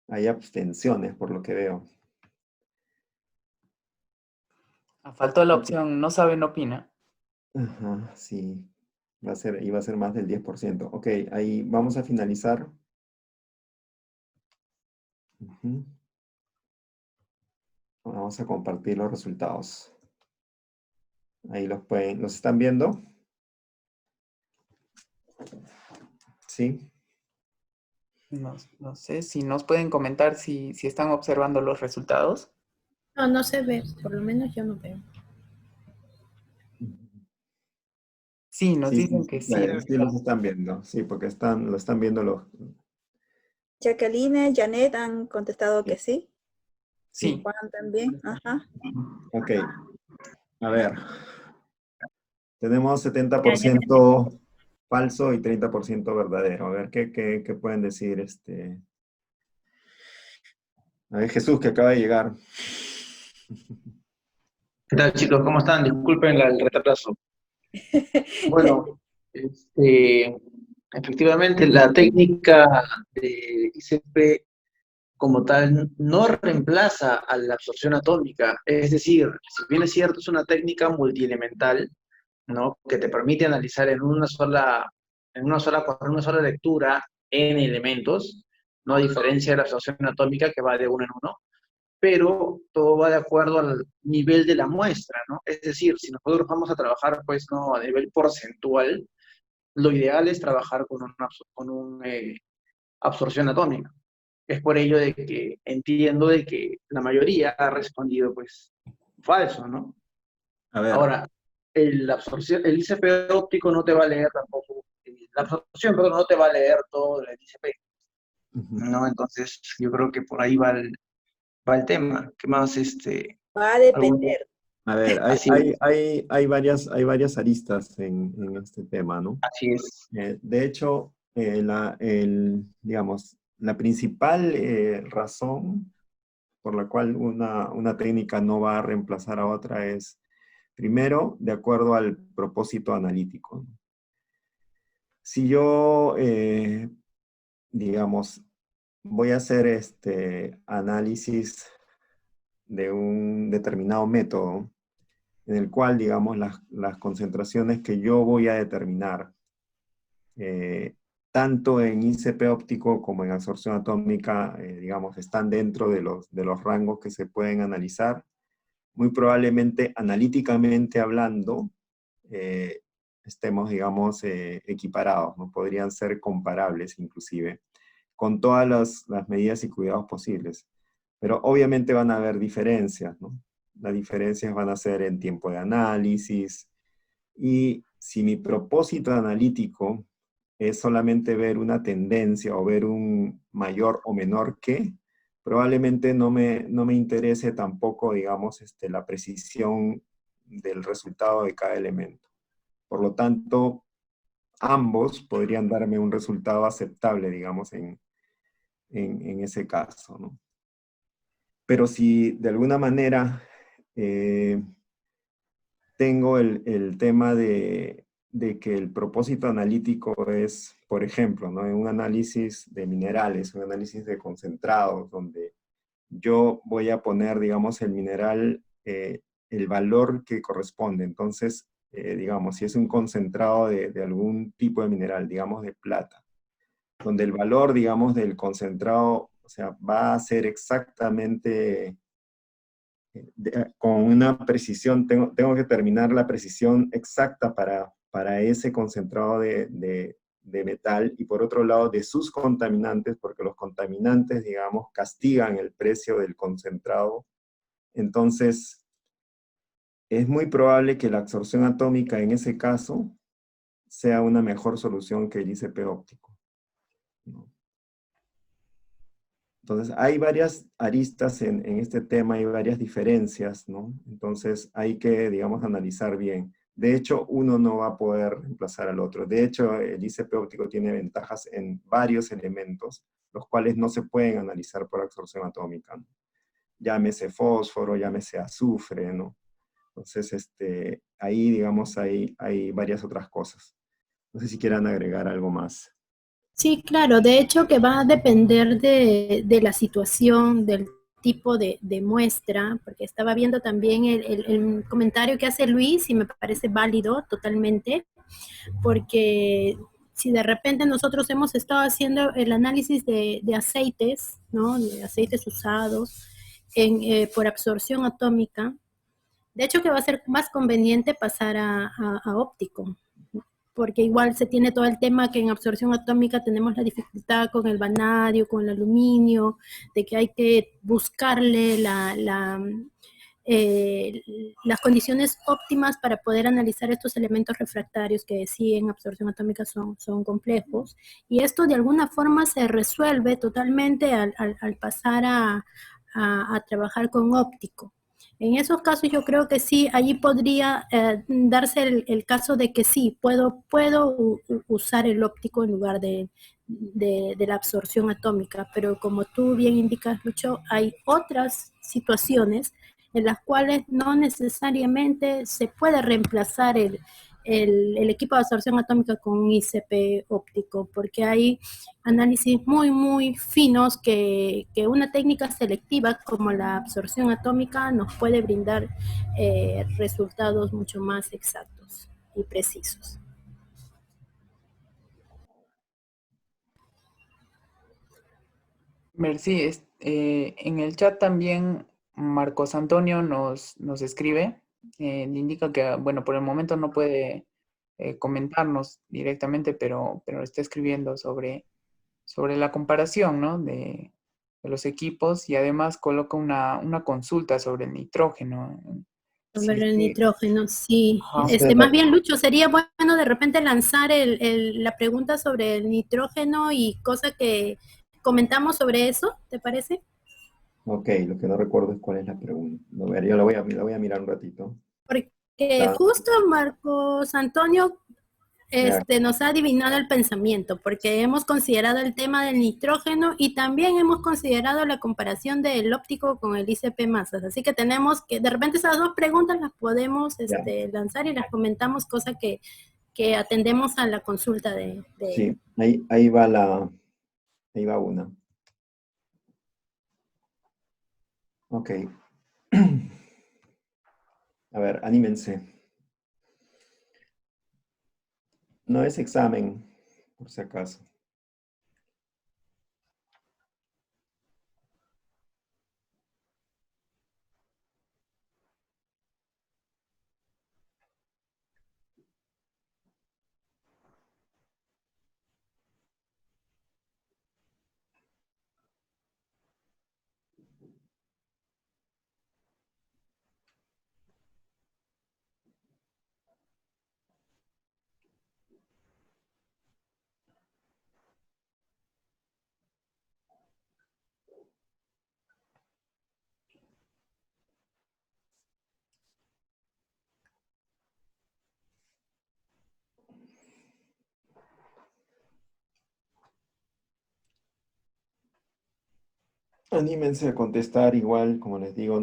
Hay abstenciones, por lo que veo. Faltó la opción, no sabe, no opina. Ajá, sí. Iba a ser más del 10%. Ok, ahí vamos a finalizar. Ujú. Vamos a compartir los resultados. Ahí ¿los están viendo? ¿Sí? No sé si nos pueden comentar si están observando los resultados. No se ve, por lo menos yo no veo. Sí, nos dicen que sí. Sí los están viendo. Sí, porque lo están viendo los... Jacqueline, Janet han contestado que sí. Sí. Juan también, ajá. Ok. A ver. Tenemos 70% falso y 30% verdadero. A ver, ¿qué pueden decir? A ver, Jesús, que acaba de llegar. ¿Qué tal, chicos? ¿Cómo están? Disculpen el retraso. Bueno, efectivamente la técnica de ICP como tal no reemplaza a la absorción atómica. Es decir, si bien es cierto, es una técnica multielemental, ¿no? Que te permite analizar en una sola lectura N elementos, ¿no? A diferencia de la absorción atómica que va de uno en uno, pero todo va de acuerdo al nivel de la muestra, ¿no? Es decir, si nosotros vamos a trabajar, pues, no a nivel porcentual, lo ideal es trabajar con una absorción atómica. Es por ello de que entiendo de que la mayoría ha respondido, pues, falso, ¿no? A ver. Ahora, el ICP óptico no te va a leer tampoco, la absorción, pero no te va a leer todo el ICP. ¿no? Entonces, yo creo que por ahí va el tema. ¿Qué más? Va a algún- depender. A ver, Así es, hay varias aristas en este tema, ¿no? así es. De hecho, digamos, la principal razón por la cual una técnica no va a reemplazar a otra es, primero, de acuerdo al propósito analítico, ¿no? Si yo, digamos, voy a hacer análisis de un determinado método, en el cual, digamos, las concentraciones que yo voy a determinar, tanto en ICP óptico como en absorción atómica, digamos, están dentro de los rangos que se pueden analizar. Muy probablemente, analíticamente hablando, estemos, digamos, equiparados, ¿no? Podrían ser comparables inclusive, con todas las medidas y cuidados posibles. Pero obviamente van a haber diferencias, ¿no? Las diferencias van a ser en tiempo de análisis, y si mi propósito analítico es solamente ver una tendencia o ver un mayor o menor que, probablemente no me interese tampoco, digamos, la precisión del resultado de cada elemento. Por lo tanto, ambos podrían darme un resultado aceptable, digamos, en ese caso, ¿no? Pero si de alguna manera tengo el tema de que el propósito analítico es, por ejemplo, ¿no? En un análisis de minerales, un análisis de concentrados, donde yo voy a poner, digamos, el mineral, el valor que corresponde. Entonces, digamos, si es un concentrado de algún tipo de mineral, digamos de plata, donde el valor, digamos, del concentrado, o sea, va a ser exactamente con una precisión, tengo que determinar la precisión exacta para ese concentrado de metal, y por otro lado de sus contaminantes, porque los contaminantes, digamos, castigan el precio del concentrado. Entonces, es muy probable que la absorción atómica en ese caso sea una mejor solución que el ICP óptico, ¿no? Entonces, hay varias aristas en este tema, hay varias diferencias, ¿no? Entonces, hay que, digamos, analizar bien. De hecho, uno no va a poder reemplazar al otro. De hecho, el ICP óptico tiene ventajas en varios elementos, los cuales no se pueden analizar por absorción atómica, ¿no? Llámese fósforo, llámese azufre, ¿no? Entonces, ahí, digamos, hay varias otras cosas. No sé si quieran agregar algo más. Sí, claro, de hecho que va a depender de la situación, del tipo de muestra, porque estaba viendo también el comentario que hace Luis y me parece válido totalmente, porque si de repente nosotros hemos estado haciendo el análisis de aceites, ¿no? De aceites usados por absorción atómica, de hecho que va a ser más conveniente pasar a óptico, porque igual se tiene todo el tema que en absorción atómica tenemos la dificultad con el vanadio, con el aluminio, de que hay que buscarle las condiciones óptimas para poder analizar estos elementos refractarios que sí en absorción atómica son complejos, y esto de alguna forma se resuelve totalmente al pasar a trabajar con óptico. En esos casos yo creo que sí, allí podría darse el caso de que sí, puedo usar el óptico en lugar de la absorción atómica, pero como tú bien indicas, Lucho, hay otras situaciones en las cuales no necesariamente se puede reemplazar el equipo de absorción atómica con un ICP óptico, porque hay análisis muy, muy finos que una técnica selectiva como la absorción atómica nos puede brindar resultados mucho más exactos y precisos. Merci. En el chat también Marcos Antonio nos escribe, le indica que, bueno, por el momento no puede comentarnos directamente, pero está escribiendo sobre la comparación, ¿no? de los equipos, y además coloca una consulta sobre el nitrógeno. Sobre el nitrógeno, sí. Ajá. Más bien, Lucho, sería bueno de repente lanzar la pregunta sobre el nitrógeno y cosa que comentamos sobre eso, ¿te parece? Ok, lo que no recuerdo es cuál es la pregunta. A ver, yo la voy a mirar un ratito. Porque Ah, justo Marcos Antonio ya, nos ha adivinado el pensamiento, porque hemos considerado el tema del nitrógeno y también hemos considerado la comparación del óptico con el ICP masas. Así que tenemos que, de repente esas dos preguntas las podemos ya. lanzar y las comentamos, cosa que atendemos a la consulta de Sí, ahí va una. Ok. A ver, anímense. No es examen, por si acaso. Anímense a contestar igual, como les digo,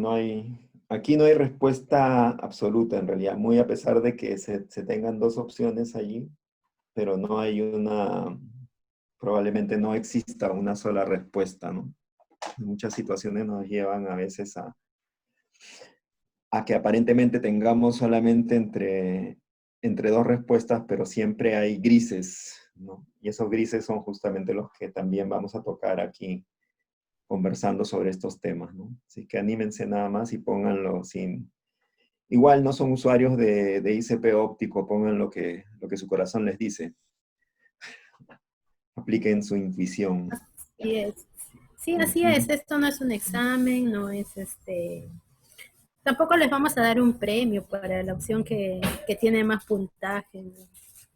aquí no hay respuesta absoluta en realidad, muy a pesar de que se tengan dos opciones allí, pero no hay probablemente no exista una sola respuesta, ¿no? Muchas situaciones nos llevan a veces a que aparentemente tengamos solamente entre dos respuestas, pero siempre hay grises, ¿no? Y esos grises son justamente los que también vamos a tocar aquí conversando sobre estos temas, ¿no? Así que anímense nada más y pónganlo sin... Igual no son usuarios de ICP óptico, pongan lo que su corazón les dice. Apliquen su intuición. Así es. Sí, así es. Esto no es un examen, no es Tampoco les vamos a dar un premio para la opción que tiene más puntaje, ¿no?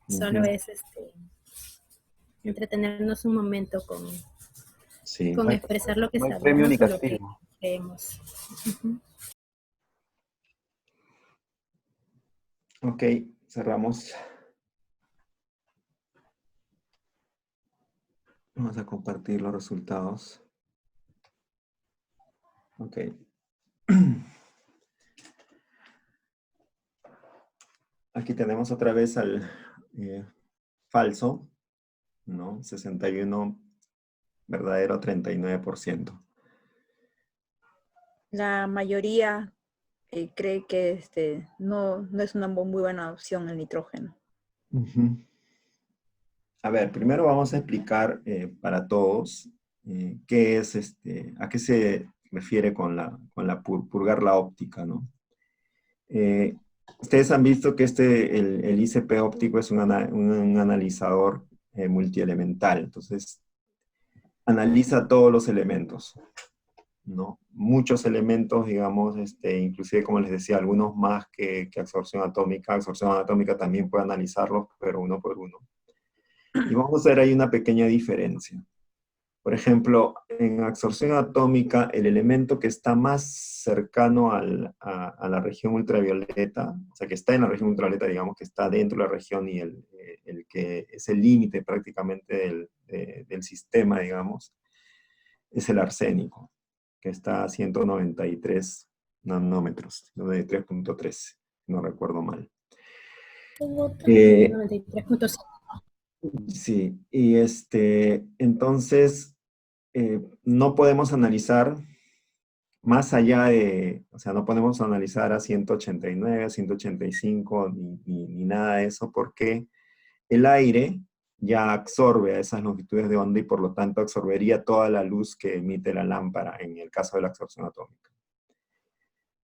Solo es entretenernos un momento Sí. con expresar lo que No hay premio ni sabemos o lo que castigo. creemos. Ok, cerramos. Vamos a compartir los resultados. Ok. Aquí tenemos otra vez al falso, ¿no? 61, verdadero 39%. La mayoría cree que no es una muy buena opción el nitrógeno. Ujú. A ver, primero vamos a explicar para todos qué es a qué se refiere con purgar la óptica, ¿no? Ustedes han visto que el ICP óptico es un analizador multielemental, entonces analiza todos los elementos, ¿no? Muchos elementos, digamos, inclusive como les decía, algunos más que absorción atómica. Absorción atómica también puede analizarlos, pero uno por uno. Y vamos a ver ahí una pequeña diferencia. Por ejemplo, en absorción atómica, el elemento que está más cercano a la región ultravioleta, o sea, que está en la región ultravioleta, digamos, que está dentro de la región y el que es el límite prácticamente del sistema, digamos, es el arsénico, que está a 193 nanómetros, 93.3, no recuerdo mal. 93.5. Sí, y entonces no podemos analizar más allá o sea, no podemos analizar a 189, a 185, ni nada de eso, porque el aire ya absorbe a esas longitudes de onda y por lo tanto absorbería toda la luz que emite la lámpara en el caso de la absorción atómica.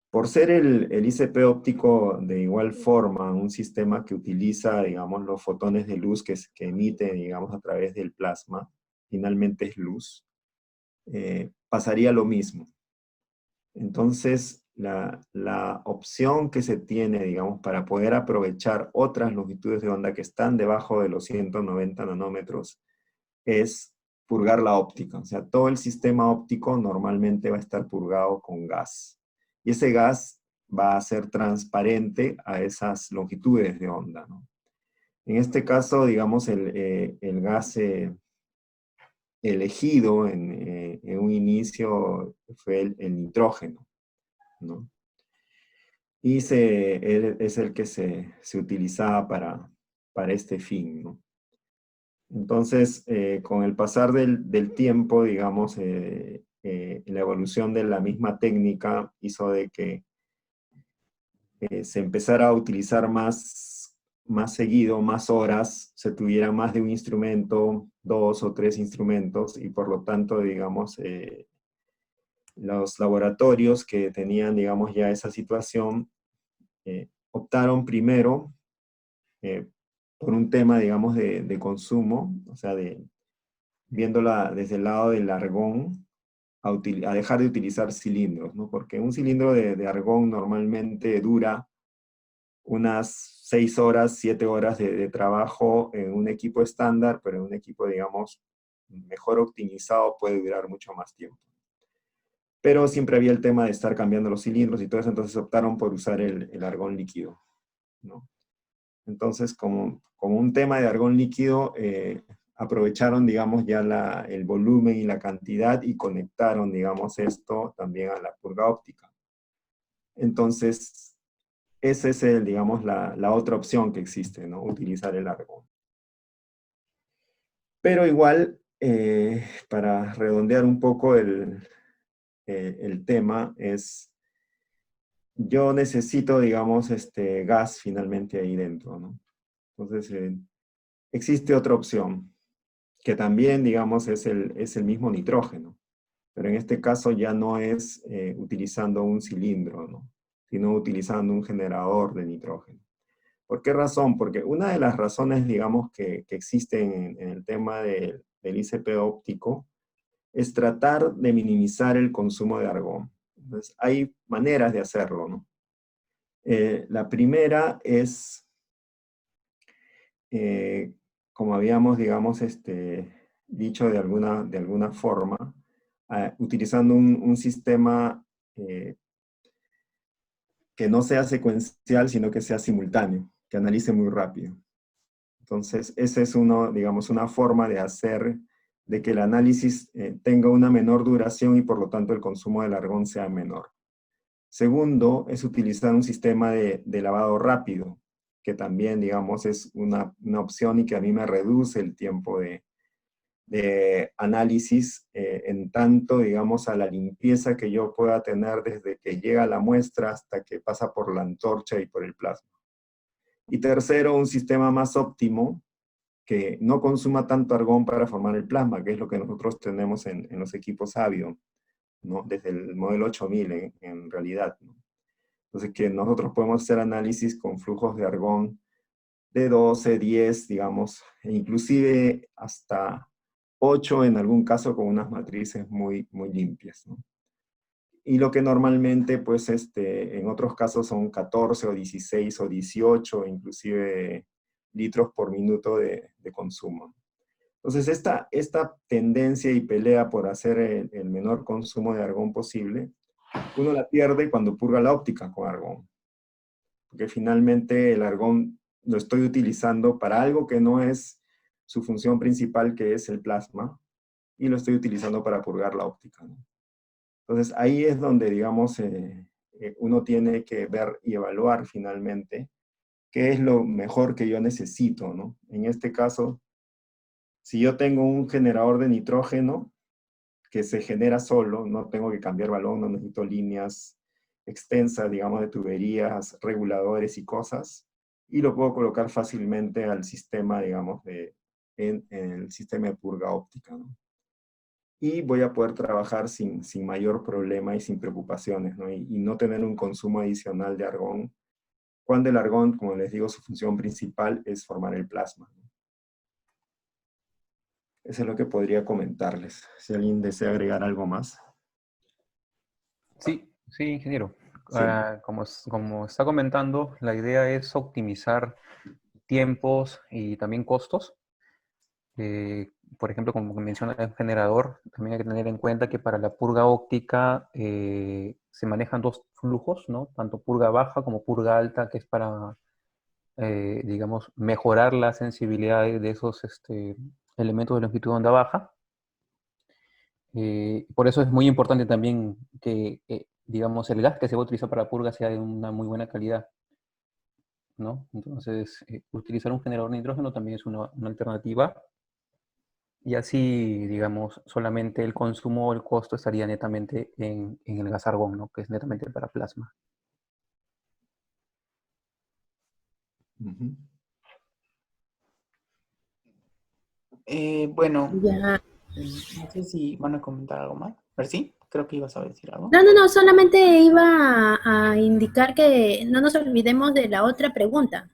Por ser el ICP óptico de igual forma un sistema que utiliza, digamos, los fotones de luz que emite, digamos, a través del plasma, finalmente es luz, pasaría lo mismo. Entonces, la opción que se tiene, digamos, para poder aprovechar otras longitudes de onda que están debajo de los 190 nanómetros es purgar la óptica. O sea, todo el sistema óptico normalmente va a estar purgado con gas. Y ese gas va a ser transparente a esas longitudes de onda, ¿no? En este caso, digamos, el gas elegido en un inicio fue el nitrógeno, ¿no? Y es el que se utilizaba para este fin, ¿no? Entonces, con el pasar del tiempo, digamos, la evolución de la misma técnica hizo de que se empezara a utilizar más seguido, más horas, se tuviera más de un instrumento, 2 o 3 instrumentos, y por lo tanto, digamos, los laboratorios que tenían, digamos, ya esa situación, optaron primero por un tema, digamos, de consumo, o sea, viéndola desde el lado del argón, a dejar de utilizar cilindros, ¿no? Porque un cilindro de argón normalmente dura unas 6 horas, 7 horas de trabajo en un equipo estándar, pero en un equipo, digamos, mejor optimizado puede durar mucho más tiempo. Pero siempre había el tema de estar cambiando los cilindros y todo eso, entonces optaron por usar el argón líquido, ¿no? Entonces, como un tema de argón líquido, aprovecharon, digamos, ya el volumen y la cantidad y conectaron, digamos, esto también a la purga óptica. Entonces, esa es, digamos, la otra opción que existe, ¿no? Utilizar el argón. Pero igual, para redondear un poco el tema, yo necesito, digamos, gas finalmente ahí dentro, ¿no? Entonces, existe otra opción, que también, digamos, es el mismo nitrógeno, pero en este caso ya no es utilizando un cilindro, ¿no? Sino utilizando un generador de nitrógeno. ¿Por qué razón? Porque una de las razones, digamos, que existen en el tema del ICP óptico es tratar de minimizar el consumo de argón. Entonces, hay maneras de hacerlo, ¿no? La primera es, como habíamos, digamos, dicho de alguna forma, utilizando un sistema que no sea secuencial, sino que sea simultáneo, que analice muy rápido. Entonces, esa es digamos, una forma de hacer de que el análisis tenga una menor duración y por lo tanto el consumo del argón sea menor. Segundo, es utilizar un sistema de lavado rápido, que también, digamos, es una opción y que a mí me reduce el tiempo de análisis en tanto, digamos, a la limpieza que yo pueda tener desde que llega la muestra hasta que pasa por la antorcha y por el plasma. Y tercero, un sistema más óptimo que no consuma tanto argón para formar el plasma, que es lo que nosotros tenemos en los equipos Avio, ¿no? Desde el modelo 8000 en realidad, ¿no? Entonces, que nosotros podemos hacer análisis con flujos de argón de 12, 10, digamos, e inclusive hasta 8 en algún caso con unas matrices muy, muy limpias, ¿no? Y lo que normalmente, pues, en otros casos son 14 o 16 o 18, inclusive litros por minuto de consumo. Entonces, esta tendencia y pelea por hacer el menor consumo de argón posible, uno la pierde cuando purga la óptica con argón. Porque finalmente el argón lo estoy utilizando para algo que no es su función principal, que es el plasma, y lo estoy utilizando para purgar la óptica, ¿no? Entonces, ahí es donde, digamos, uno tiene que ver y evaluar finalmente qué es lo mejor que yo necesito, ¿no? En este caso, si yo tengo un generador de nitrógeno que se genera solo, no tengo que cambiar balón, no necesito líneas extensas, digamos, de tuberías, reguladores y cosas, y lo puedo colocar fácilmente al sistema, digamos, en el sistema de purga óptica, ¿no? Y voy a poder trabajar sin mayor problema y sin preocupaciones, ¿no? Y no tener un consumo adicional de argón, cuando el argón, como les digo, su función principal es formar el plasma, ¿no? Eso es lo que podría comentarles. Si alguien desea agregar algo más. Sí, sí, ingeniero. Sí. Como está comentando, la idea es optimizar tiempos y también costos. por ejemplo, como menciona el generador, también hay que tener en cuenta que para la purga óptica se manejan dos flujos, ¿no? Tanto purga baja como purga alta, que es para, digamos, mejorar la sensibilidad de esos elementos de longitud de onda baja. Por eso es muy importante también que, digamos, el gas que se va a utilizar para purga sea de una muy buena calidad, ¿no? Entonces, utilizar un generador de nitrógeno también es una alternativa. Y así, digamos, solamente el consumo o el costo estaría netamente en el gas argón, ¿no? Que es netamente para plasma. Ujú. Bueno, Ya. no sé si van a comentar algo más. ¿Sí? Creo que ibas a decir algo. No, solamente iba a indicar que no nos olvidemos de la otra pregunta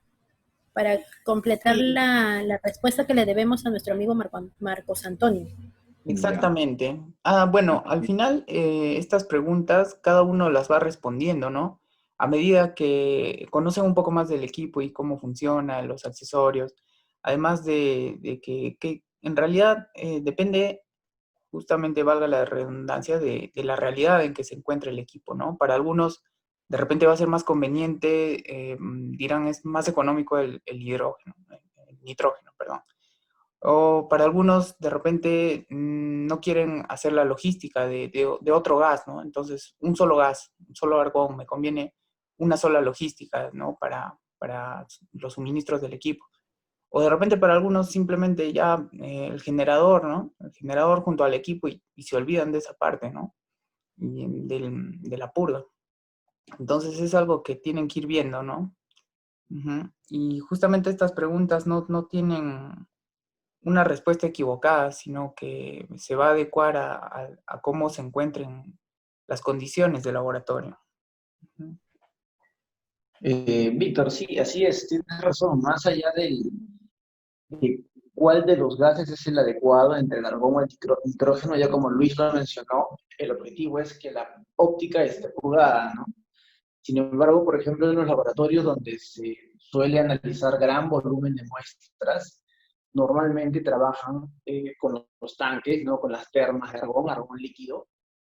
para completar Sí, la respuesta que le debemos a nuestro amigo Marcos Antonio. Ya. exactamente. Bueno, al final estas preguntas cada uno las va respondiendo, ¿no? A medida que conocen un poco más del equipo y cómo funciona, los accesorios, además de que en realidad depende, justamente valga la redundancia, de la realidad en que se encuentra el equipo, ¿no? Para algunos de repente va a ser más conveniente, dirán es más económico el hidrógeno, el nitrógeno, perdón. O para algunos, de repente, no quieren hacer la logística de otro gas, ¿no? Entonces, un solo gas, un solo argón, me conviene una sola logística, ¿no? Para los suministros del equipo. O de repente para algunos simplemente ya el generador, ¿no? El generador junto al equipo y se olvidan de esa parte, ¿no? Y de la purga. Entonces es algo que tienen que ir viendo, ¿no? Ujú. Y justamente estas preguntas no tienen una respuesta equivocada, sino que se va a adecuar a cómo se encuentren las condiciones del laboratorio. Ujú. Víctor, sí, así es, tienes razón. Más allá de cuál de los gases es el adecuado entre el argón o el nitrógeno, ya como Luis lo mencionó, el objetivo es que la óptica esté purgada, ¿no? Sin embargo, por ejemplo, en los laboratorios donde se suele analizar gran volumen de muestras, normalmente trabajan con los tanques, ¿no? Con las termas de argón, argón líquido,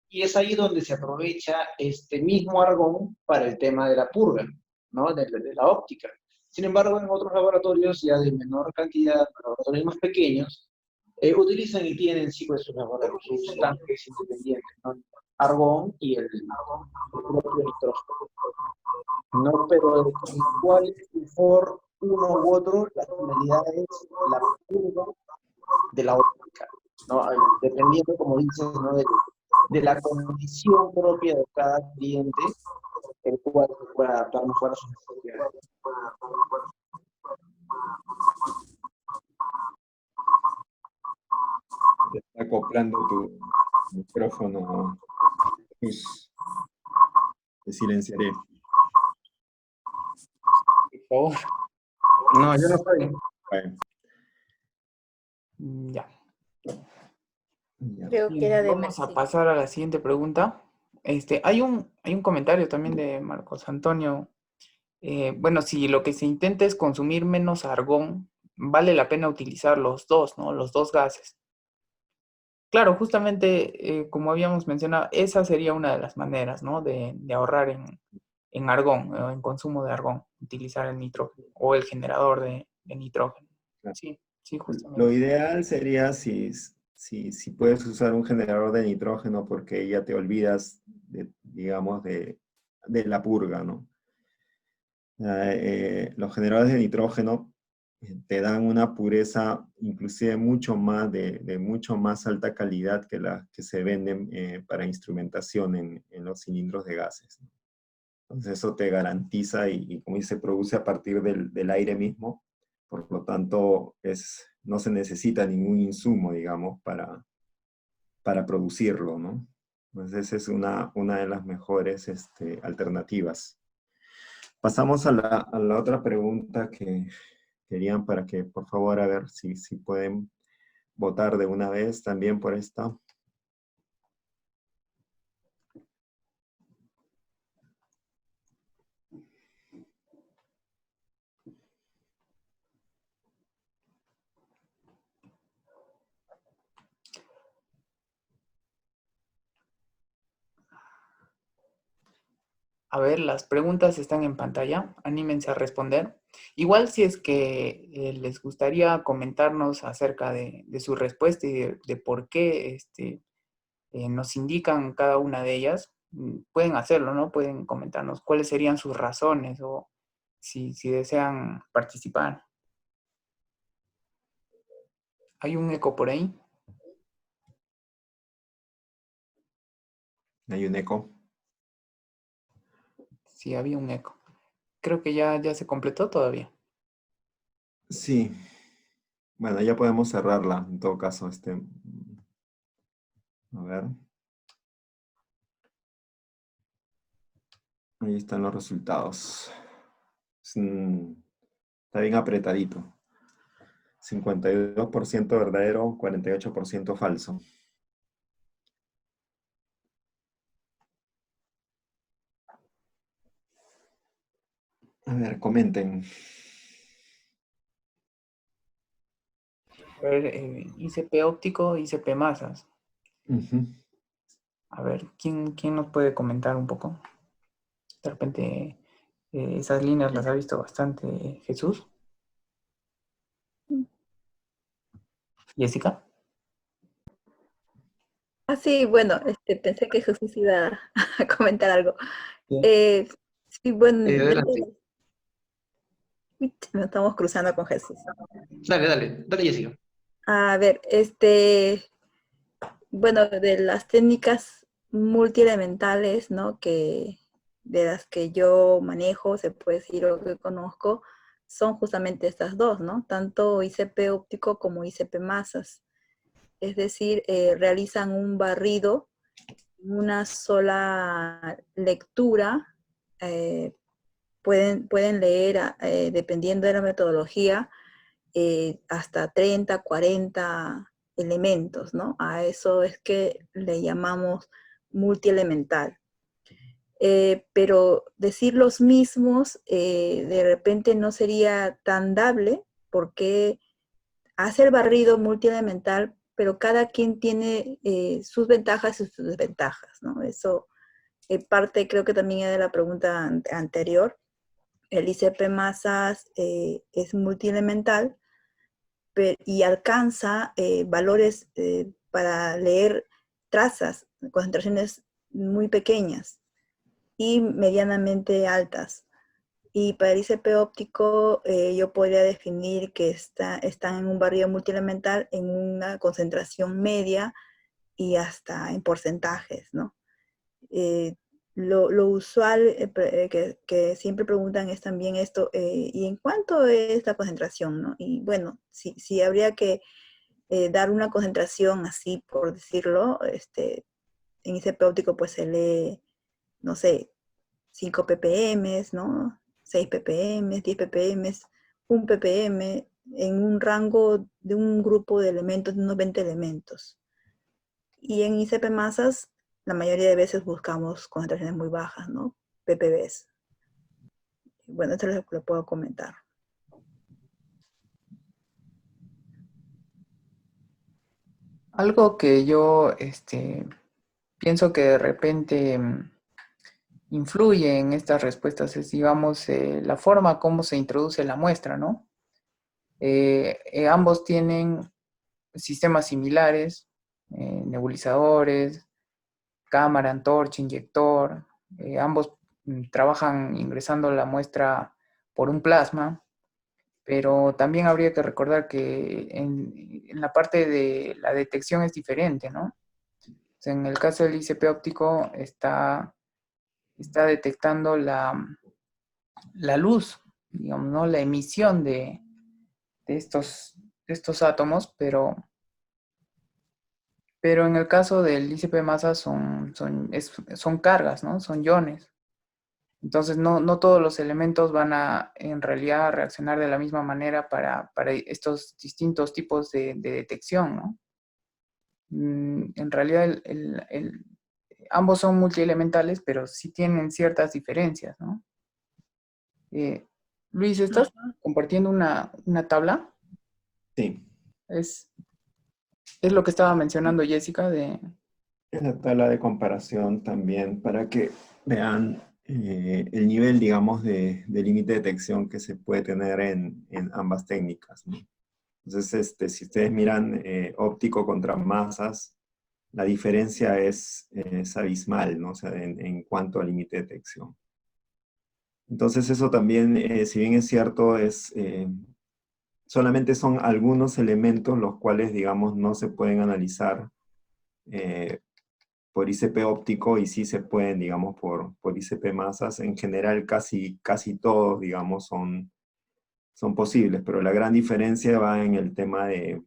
y es ahí donde se aprovecha este mismo argón para el tema de la purga, ¿no? De la óptica. Sin embargo, en otros laboratorios ya de menor cantidad, laboratorios más pequeños, utilizan y tienen sí pues sus tanques independientes, ¿no? Argón y el propio nitrógeno. No, pero igual es mejor uno u otro, la finalidad es la purga de la óptica, ¿no? Dependiendo, como dices, ¿no? De la condición propia de cada cliente, el cual se pueda adaptar mejor a sus necesidades. Te está acoplando tu micrófono. Pues, te silenciaré. Por favor. No, yo no estoy. Bueno, Ya. ya. Creo que Bien, era de vamos a Mercedes. pasar a la siguiente pregunta. Hay un comentario también de Marcos Antonio. Bueno, si lo que se intenta es consumir menos argón, vale la pena utilizar los dos, ¿no? Los dos gases. Claro, justamente como habíamos mencionado, esa sería una de las maneras, ¿no? De ahorrar en argón, en consumo de argón, utilizar el nitrógeno o el generador de nitrógeno. Sí, sí, Lo justamente. ideal sería si puedes usar un generador de nitrógeno porque ya te olvidas, digamos, de la purga, ¿no? Los generadores de nitrógeno te dan una pureza inclusive mucho más de mucho más alta calidad que las que se venden para instrumentación en los cilindros de gases, ¿no? Entonces eso te garantiza y como dice, se produce a partir del aire mismo, por lo tanto no se necesita ningún insumo, digamos, para producirlo, ¿no? Entonces esa es una de las mejores alternativas. Pasamos a la otra pregunta que querían para que, por favor, a ver si pueden votar de una vez también por esta. A ver, las preguntas están en pantalla. Anímense a responder. Igual si es que les gustaría comentarnos acerca de su respuesta y de por qué nos indican cada una de ellas, pueden hacerlo, ¿no? Pueden comentarnos cuáles serían sus razones o si desean participar. ¿Hay un eco por ahí? Hay un eco. Sí, había un eco. Creo que ya se completó todavía. Sí. Bueno, ya podemos cerrarla, en todo caso. A ver. Ahí están los resultados. Está bien apretadito. 52% verdadero, 48% falso. A ver, comenten. A ver, ICP óptico, ICP masas. Ujú. A ver, ¿quién nos puede comentar un poco? De repente, esas líneas las ha visto bastante Jesús. Jessica. Ah, sí, bueno, pensé que Jesús iba a comentar algo. Sí. Sí, bueno, Adelante. nos estamos cruzando con Jesús. Dale, Jessica. A ver, bueno, de las técnicas multielementales, ¿no? De las que yo manejo, se puede decir, o que conozco, son justamente estas dos, ¿no? Tanto ICP óptico como ICP masas. Es decir, realizan un barrido, una sola lectura, pueden leer, dependiendo de la metodología, hasta 30, 40 elementos, ¿no? A eso es que le llamamos multielemental. Pero decir los mismos de repente no sería tan dable porque hace el barrido multielemental, pero cada quien tiene sus ventajas y sus desventajas, ¿no? Eso parte creo que también es de la pregunta anterior. El ICP masas es multielemental y alcanza valores para leer trazas, concentraciones muy pequeñas y medianamente altas. Y para el ICP óptico yo podría definir que están en un barrido multielemental en una concentración media y hasta en porcentajes, ¿no? Lo usual que siempre preguntan es también esto, ¿y en cuánto es la concentración, no? Y bueno, si habría que dar una concentración así, por decirlo, en ICP óptico pues se lee, no sé, 5 ppm, ¿no? 6 ppm, 10 ppm, 1 ppm, en un rango de un grupo de elementos, de unos 20 elementos. Y en ICP masas, la mayoría de veces buscamos concentraciones muy bajas, ¿no? ppbs. Bueno, esto lo puedo comentar. Algo que yo pienso que de repente influye en estas respuestas es, digamos, la forma como se introduce la muestra, ¿no? Ambos tienen sistemas similares, nebulizadores, cámara, antorcha, inyector. Ambos trabajan ingresando la muestra por un plasma, pero también habría que recordar que en la parte de la detección es diferente, ¿no? O sea, en el caso del ICP óptico está detectando la luz, digamos, ¿no? La emisión de estos átomos, pero en el caso del ICP masa son cargas, ¿no? Son iones. Entonces, no todos los elementos van a, en realidad, reaccionar de la misma manera para estos distintos tipos de detección, ¿no? En realidad, ambos son multielementales, pero sí tienen ciertas diferencias, ¿no? Luis, ¿estás compartiendo una tabla? Sí. Es lo que estaba mencionando Jessica de... Es la tabla de comparación también para que vean el nivel, digamos, de límite de detección que se puede tener en ambas técnicas, ¿no? Entonces, si ustedes miran óptico contra masas, la diferencia es abismal, ¿no? O sea, en cuanto a límite de detección. Entonces eso también, si bien es cierto, solamente son algunos elementos los cuales, digamos, no se pueden analizar por ICP óptico y sí se pueden, digamos, por ICP masas. En general, casi todos, digamos, son posibles, pero la gran diferencia va en el tema de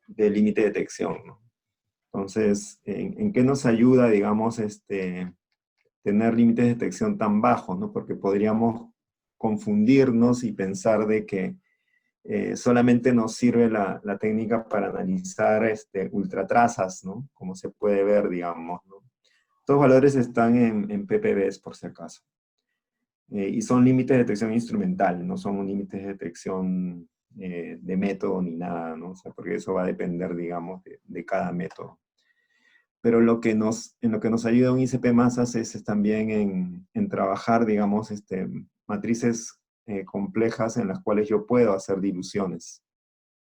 límite de detección, ¿no? Entonces, ¿en qué nos ayuda, digamos, tener límites de detección tan bajos, ¿no? Porque podríamos confundirnos y pensar de que solamente nos sirve la técnica para analizar ultratrazas, ¿no? Como se puede ver, digamos, ¿no? Estos valores están en ppbs, por si acaso. Y son límites de detección instrumental, no son límites de detección de método ni nada, ¿no? O sea, porque eso va a depender, digamos, de cada método. Pero en lo que nos ayuda un ICP masas es también en trabajar, digamos, matrices complejas en las cuales yo puedo hacer diluciones.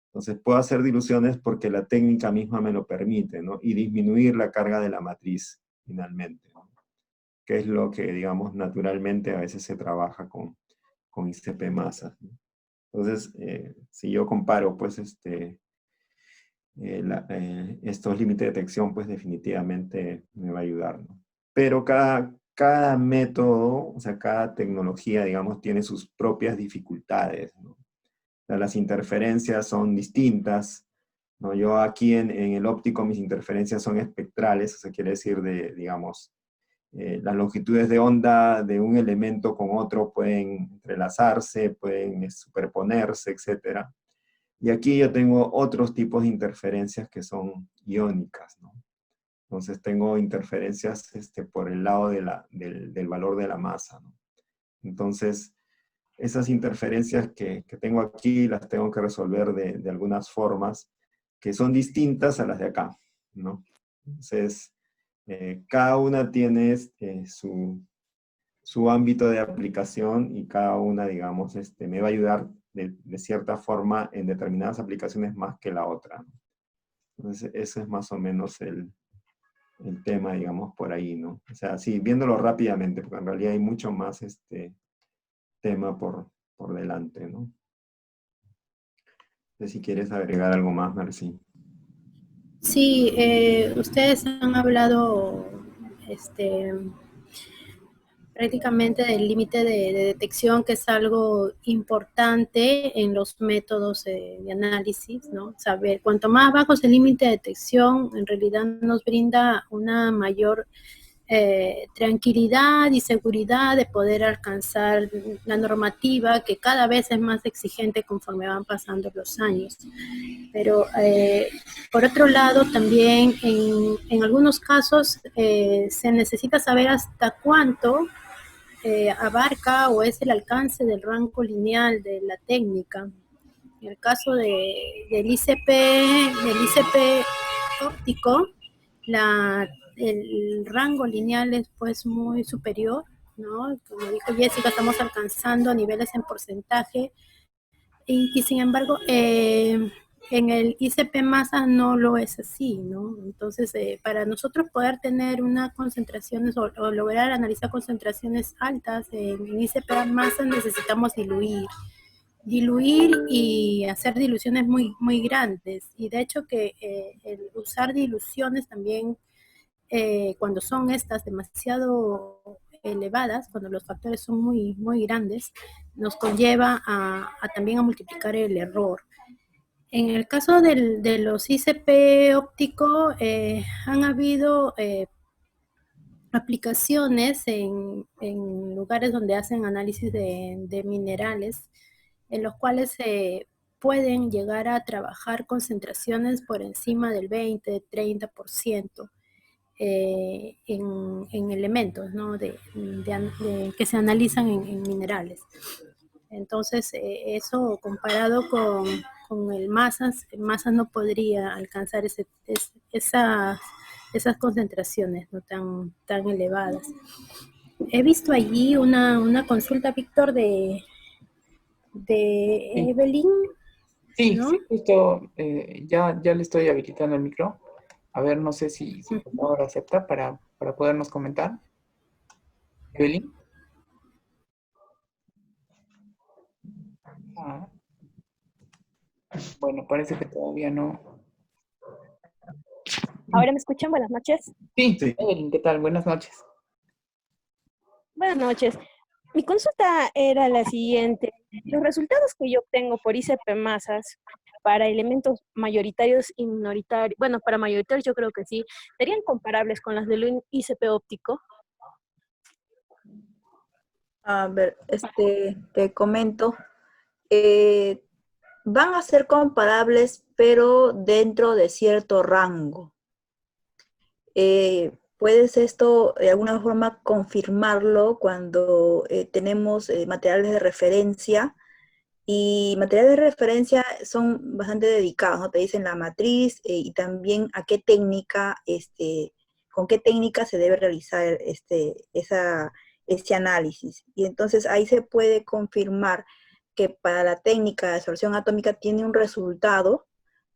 Entonces puedo hacer diluciones porque la técnica misma me lo permite, ¿no? Y disminuir la carga de la matriz, finalmente, ¿no? Que es lo que, digamos, naturalmente a veces se trabaja con ICP masas, ¿no? Entonces, si yo comparo, pues, estos límites de detección, pues definitivamente me va a ayudar, ¿no? Pero cada método, o sea, cada tecnología, digamos, tiene sus propias dificultades, ¿no? O sea, las interferencias son distintas, ¿no? Yo aquí en el óptico mis interferencias son espectrales, o sea, quiere decir digamos, las longitudes de onda de un elemento con otro pueden entrelazarse, pueden superponerse, etc. Y aquí yo tengo otros tipos de interferencias que son iónicas, ¿no? Entonces tengo interferencias por el lado del valor de la masa, ¿no? Entonces, esas interferencias que tengo aquí las tengo que resolver de algunas formas que son distintas a las de acá, ¿no? Entonces, cada una tiene su ámbito de aplicación y cada una, digamos, me va a ayudar de cierta forma en determinadas aplicaciones más que la otra, ¿no? Entonces, ese es más o menos el tema, digamos, por ahí, ¿no? O sea, sí, viéndolo rápidamente, porque en realidad hay mucho más tema por delante, ¿no? Entonces, si quieres agregar algo más, Merci. Sí, ustedes han hablado prácticamente del límite de detección, que es algo importante en los métodos de análisis, ¿no? Saber, cuanto más bajo es el límite de detección, en realidad nos brinda una mayor tranquilidad y seguridad de poder alcanzar la normativa, que cada vez es más exigente conforme van pasando los años. Pero por otro lado, también en algunos casos se necesita saber hasta cuánto abarca o es el alcance del rango lineal de la técnica. En el caso del ICP óptico, el rango lineal es pues muy superior, ¿no? Como dijo Jessica, estamos alcanzando niveles en porcentaje y sin embargo en el ICP masa no lo es así, ¿no? Entonces, para nosotros poder tener unas concentraciones o lograr analizar concentraciones altas en ICP masa necesitamos diluir y hacer diluciones muy, muy grandes. Y de hecho que el usar diluciones también, cuando son estas demasiado elevadas, cuando los factores son muy, muy grandes, nos conlleva también a multiplicar el error. En el caso de los ICP óptico, han habido aplicaciones en lugares donde hacen análisis de minerales, en los cuales se pueden llegar a trabajar concentraciones por encima del 20-30% en elementos, ¿no? que se analizan en minerales. Entonces, eso comparado con el masas no podría alcanzar esas concentraciones, ¿no? tan elevadas. He visto allí una consulta, Víctor, de Sí, Evelyn, sí, ¿no? sí, justo ya le estoy habilitando el micro. A ver, no sé si por favor acepta para podernos comentar. Evelyn. Ah, bueno, parece que todavía no. ¿Ahora me escuchan? Buenas noches. Sí, Sí. Evelyn, ¿qué tal? Buenas noches. Buenas noches. Mi consulta era la siguiente. Los resultados que yo obtengo por ICP masas para elementos mayoritarios y minoritarios, bueno, para mayoritarios yo creo que sí, ¿serían comparables con las del ICP óptico? A ver, te comento. Van a ser comparables, pero dentro de cierto rango. Puedes esto de alguna forma confirmarlo cuando tenemos materiales de referencia, y materiales de referencia son bastante dedicados, ¿no? Te dicen la matriz y también a qué técnica, con qué técnica se debe realizar ese análisis. Y entonces ahí se puede confirmar que para la técnica de absorción atómica tiene un resultado,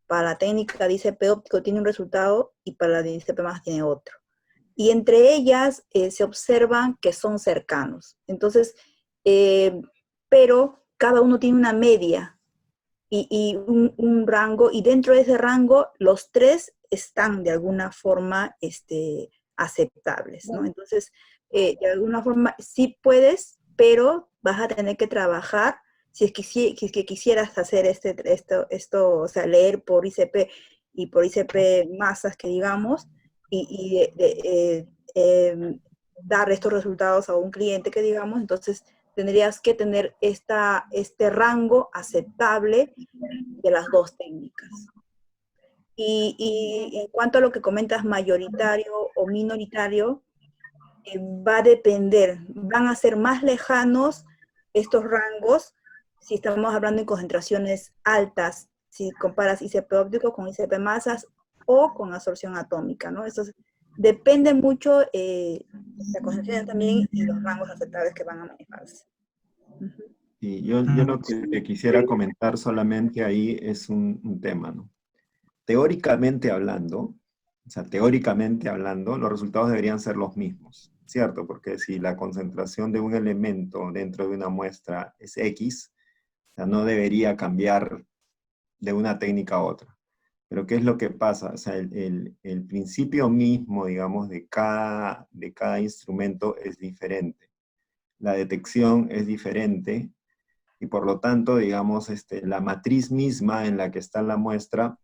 para la técnica de ICP óptico tiene un resultado y para la de ICP más tiene otro. Y entre ellas se observan que son cercanos. Entonces, pero cada uno tiene una media y un rango, y dentro de ese rango los tres están de alguna forma aceptables, ¿no? Entonces, de alguna forma sí puedes, pero vas a tener que trabajar si es que quisieras hacer esto, o sea, leer por ICP y por ICP masas, que digamos, y dar estos resultados a un cliente, que digamos, entonces tendrías que tener este rango aceptable de las dos técnicas. Y en cuanto a lo que comentas, mayoritario o minoritario, va a depender, van a ser más lejanos estos rangos si estamos hablando de concentraciones altas, si comparas ICP óptico con ICP masas o con absorción atómica, ¿no? Eso depende mucho la concentración también y los rangos aceptables que van a manejarse. Y yo lo que te quisiera comentar solamente ahí es un tema, ¿no? Teóricamente hablando, o sea, teóricamente hablando, los resultados deberían ser los mismos, ¿cierto? Porque si la concentración de un elemento dentro de una muestra es X, o sea, no debería cambiar de una técnica a otra. Pero ¿qué es lo que pasa? O sea, el principio mismo, digamos, de cada instrumento es diferente. La detección es diferente y por lo tanto, digamos, la matriz misma en la que está la muestra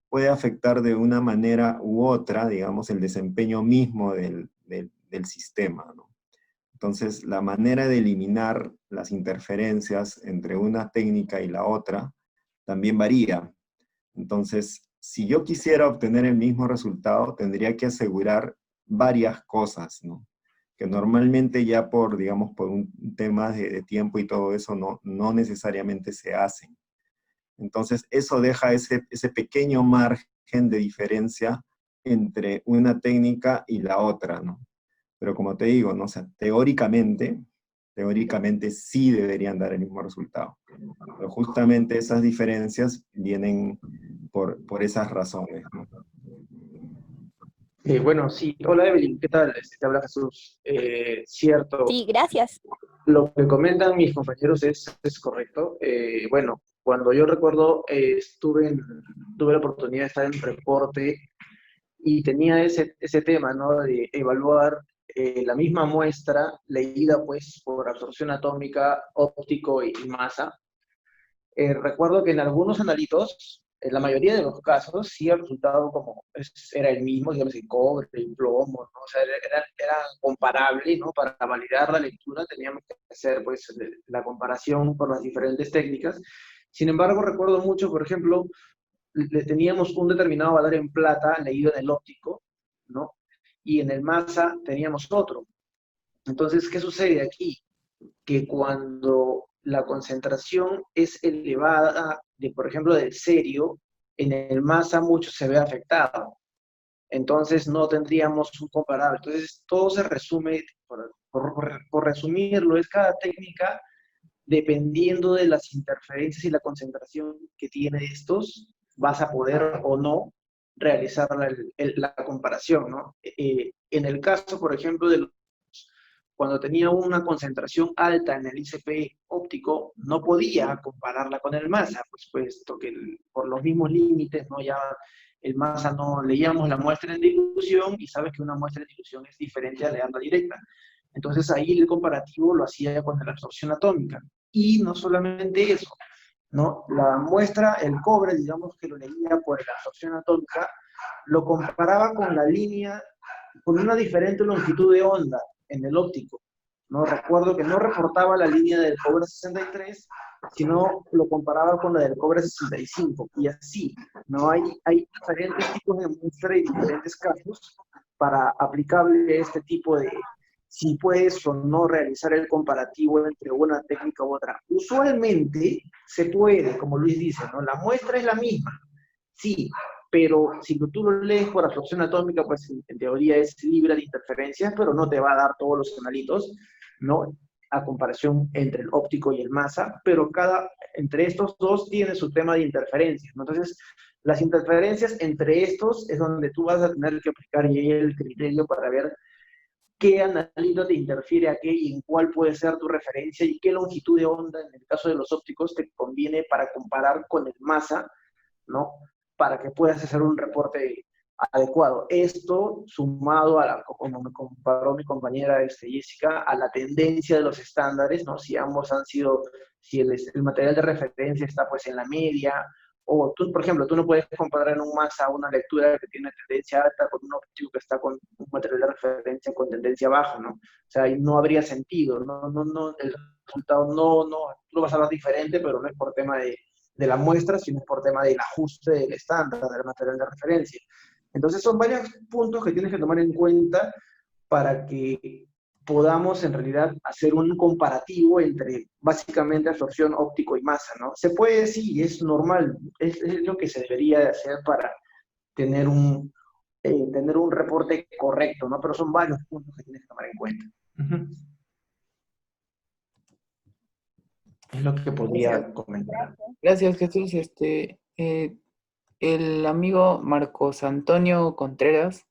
puede afectar de una manera u otra, digamos, el desempeño mismo del sistema, ¿no? Entonces, la manera de eliminar las interferencias entre una técnica y la otra también varía. Entonces, si yo quisiera obtener el mismo resultado, tendría que asegurar varias cosas, ¿no? Que normalmente ya por, digamos, por un tema de tiempo y todo eso no necesariamente se hacen. Entonces, eso deja ese pequeño margen de diferencia entre una técnica y la otra, ¿no? Pero como te digo, ¿no? O sea, teóricamente sí deberían dar el mismo resultado. Pero justamente esas diferencias vienen por esas razones, ¿no? Bueno, sí. Hola Evelyn, ¿qué tal? Te habla Jesús. Cierto, Sí, gracias. lo que comentan mis compañeros es correcto. Bueno, cuando yo recuerdo, tuve la oportunidad de estar en reporte y tenía ese tema, ¿no? De evaluar la misma muestra leída pues por absorción atómica, óptico y masa. Recuerdo que en algunos analitos, en la mayoría de los casos, sí el resultado era el mismo, digamos, el cobre, el plomo, ¿no? O sea, era comparable, ¿no? Para validar la lectura teníamos que hacer, pues, la comparación por las diferentes técnicas. Sin embargo, recuerdo mucho, por ejemplo, le teníamos un determinado valor en plata leído en el óptico, ¿no? Y en el masa teníamos otro. Entonces, ¿qué sucede aquí? Que cuando la concentración es elevada, por ejemplo, del cerio, en el masa mucho se ve afectado. Entonces no tendríamos un comparable. Entonces todo se resume, por resumirlo, es cada técnica dependiendo de las interferencias y la concentración que tiene estos, vas a poder o no realizar la comparación, ¿no? En el caso, por ejemplo, cuando tenía una concentración alta en el ICP óptico, no podía compararla con el masa, pues puesto que por los mismos límites, ¿no? Ya el masa no leíamos la muestra en dilución y sabes que una muestra en dilución es diferente a leerla directa. Entonces ahí el comparativo lo hacía con la absorción atómica. Y no solamente eso, ¿no? La muestra, el cobre, digamos que lo leía por la absorción atómica, lo comparaba con la línea, con una diferente longitud de onda en el óptico. ¿No? Recuerdo que no reportaba la línea del cobre 63, sino lo comparaba con la del cobre 65. Y así, ¿no? Hay diferentes tipos de muestra y diferentes casos para aplicable este tipo de, si puedes o no realizar el comparativo entre una técnica u otra. Usualmente se puede, como Luis dice, ¿no? La muestra es la misma, sí, pero si tú lo lees por absorción atómica, pues en teoría es libre de interferencias, pero no te va a dar todos los canalitos, ¿no? A comparación entre el óptico y el masa, pero entre estos dos tiene su tema de interferencias, ¿no? Entonces, las interferencias entre estos es donde tú vas a tener que aplicar ya el criterio para ver qué analito te interfiere a qué y en cuál puede ser tu referencia y qué longitud de onda, en el caso de los ópticos, te conviene para comparar con el masa, ¿no? Para que puedas hacer un reporte adecuado. Esto, sumado a como me comparó mi compañera Jessica, a la tendencia de los estándares, ¿no? Si ambos han sido, si el material de referencia está pues en la media, o tú, por ejemplo, tú no puedes comparar en un masa una lectura que tiene tendencia alta con un óptico que está con un material de referencia con tendencia baja, ¿no? O sea, ahí no habría sentido, no, el resultado tú lo vas a ver diferente, pero no es por tema de la muestra, sino es por tema del ajuste del estándar, del material de referencia. Entonces son varios puntos que tienes que tomar en cuenta para que podamos en realidad hacer un comparativo entre básicamente absorción óptico y masa, ¿no? Se puede, sí, es normal, es lo que se debería de hacer para tener un reporte correcto, ¿no? Pero son varios puntos que tienes que tomar en cuenta. Es lo que podría comentar. Gracias, Jesús. El amigo Marcos Antonio Contreras,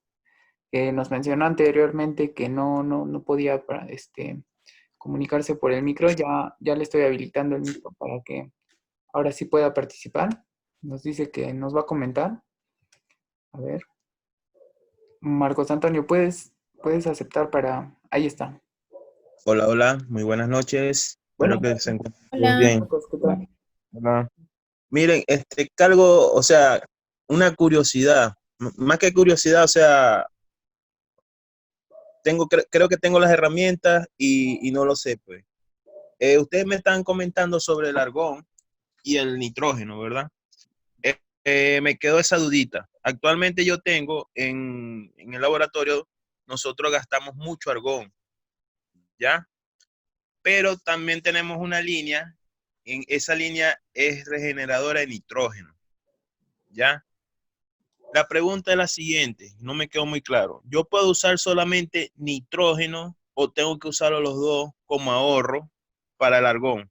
que nos mencionó anteriormente que no podía comunicarse por el micro, ya le estoy habilitando el micro para que ahora sí pueda participar. Nos dice que nos va a comentar. A ver. Marcos Antonio, ¿puedes aceptar para...? Ahí está. Hola, hola, muy buenas noches. Bueno, Espero que se encuentren Hola. bien. Marcos, ¿qué tal? Hola. Miren, cargo, o sea, una curiosidad, más que curiosidad, o sea, creo que tengo las herramientas y no lo sé, pues. Ustedes me están comentando sobre el argón y el nitrógeno, ¿verdad? Me quedó esa dudita. Actualmente yo tengo en el laboratorio, nosotros gastamos mucho argón, ¿ya? Pero también tenemos una línea, en esa línea es regeneradora de nitrógeno, ¿ya? La pregunta es la siguiente, no me quedó muy claro. ¿Yo puedo usar solamente nitrógeno o tengo que usarlo los dos como ahorro para el argón?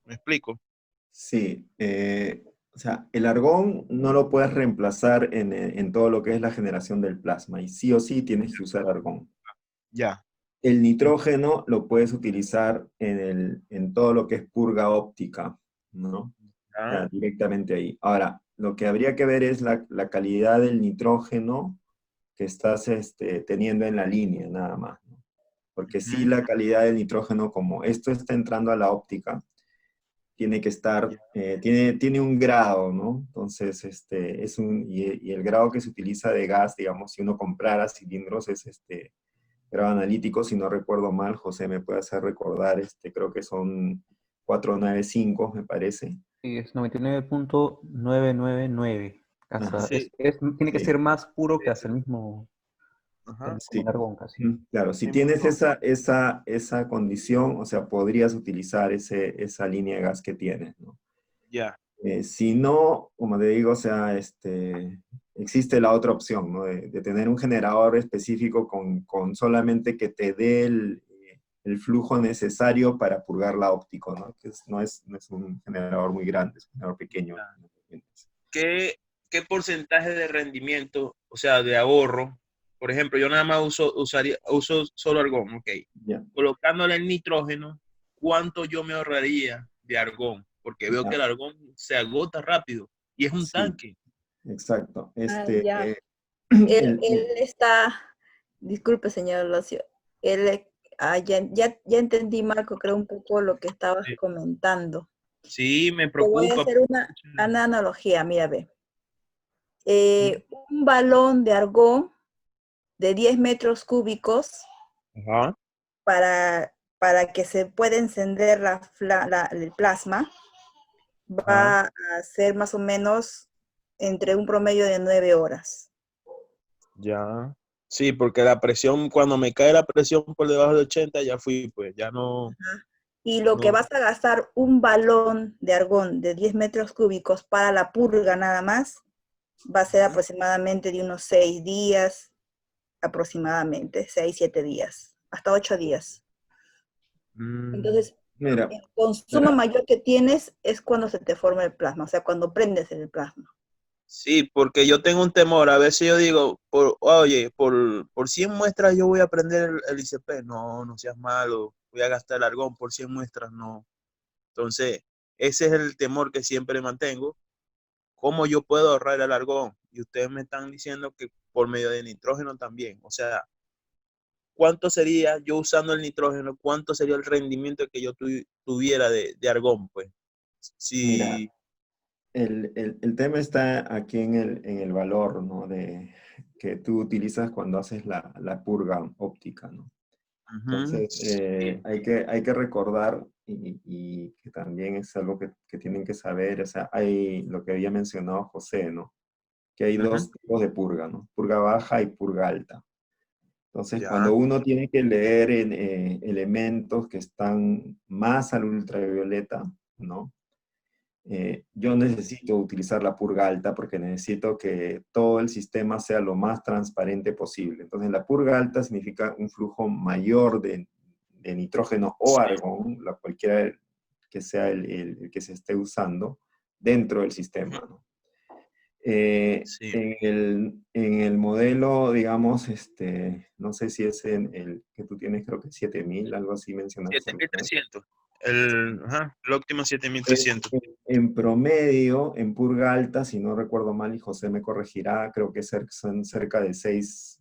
¿Me explico? Sí, o sea, el argón no lo puedes reemplazar en todo lo que es la generación del plasma y sí o sí tienes que usar argón. Ya. El nitrógeno lo puedes utilizar en todo lo que es purga óptica, ¿no? O sea, directamente ahí. Ahora, lo que habría que ver es la calidad del nitrógeno que estás teniendo en la línea, nada más, ¿no? Porque sí, la calidad del nitrógeno, como esto está entrando a la óptica, tiene que estar, tiene un grado, ¿no? Entonces, y el grado que se utiliza de gas, digamos, si uno comprara cilindros, es grado analítico, si no recuerdo mal, José me puede hacer recordar, creo que son 495, me parece. Sí, es 99.999. Ajá. Sí. Tiene que Sí. ser más puro que hasta el mismo Sí. el argón casi. Claro, si tienes esa condición, o sea, podrías utilizar esa línea de gas que tienes, ¿no? Ya. Si no, como te digo, o sea, existe la otra opción, ¿no? De tener un generador específico con solamente que te dé el flujo necesario para purgar la óptico, ¿no? Que no es un generador muy grande, es un generador pequeño. ¿Qué porcentaje de rendimiento, o sea, de ahorro? Por ejemplo, yo nada más uso solo argón, ok. Ya. Colocándole el nitrógeno, ¿cuánto yo me ahorraría de argón? Porque veo que el argón se agota rápido y es un tanque. Exacto. Ya. Él está, disculpe señor Locio, ya entendí, Marco, creo un poco lo que estabas comentando. Sí, me Te voy a preocupa. hacer una analogía, mira, ve. Un balón de argón de 10 metros cúbicos Ajá. para que se pueda encender el plasma va a ser más o menos entre un promedio de 9 horas. Ya. Sí, porque la presión, cuando me cae la presión por debajo de 80, ya fui, pues ya no. Ajá. Y lo que vas a gastar un balón de argón de 10 metros cúbicos para la purga nada más, va a ser aproximadamente de unos 6 días, aproximadamente, 6, 7 días, hasta 8 días. Entonces, Mira, el consumo mayor que tienes es cuando se te forma el plasma, o sea, cuando prendes el plasma. Sí, porque yo tengo un temor. A veces yo digo, oye, por 100 muestras yo voy a prender el ICP. No, no seas malo. Voy a gastar el argón por 100 muestras, no. Entonces, ese es el temor que siempre mantengo. ¿Cómo yo puedo ahorrar el argón? Y ustedes me están diciendo que por medio de nitrógeno también. O sea, ¿cuánto sería yo usando el nitrógeno? ¿Cuánto sería el rendimiento que yo tuviera de argón? Pues, mira, si... el tema está aquí en el valor, ¿no? Que tú utilizas cuando haces la purga óptica, ¿no? Entonces, hay que recordar y que también es algo que tienen que saber, o sea, hay lo que había mencionado José, ¿no? Que hay dos tipos de purga, ¿no? Purga baja y purga alta. Entonces, cuando uno tiene que leer elementos que están más al ultravioleta, ¿no? Yo necesito utilizar la purga alta porque necesito que todo el sistema sea lo más transparente posible. Entonces, la purga alta significa un flujo mayor de nitrógeno o argón, cualquiera que sea el que se esté usando, dentro del sistema, ¿no? En el modelo, digamos, no sé si es en el que tú tienes, creo que 7000, algo así mencionaste. 7300. El óptimo 7300. En promedio, en purga alta, si no recuerdo mal, y José me corregirá, creo que son cerca de 6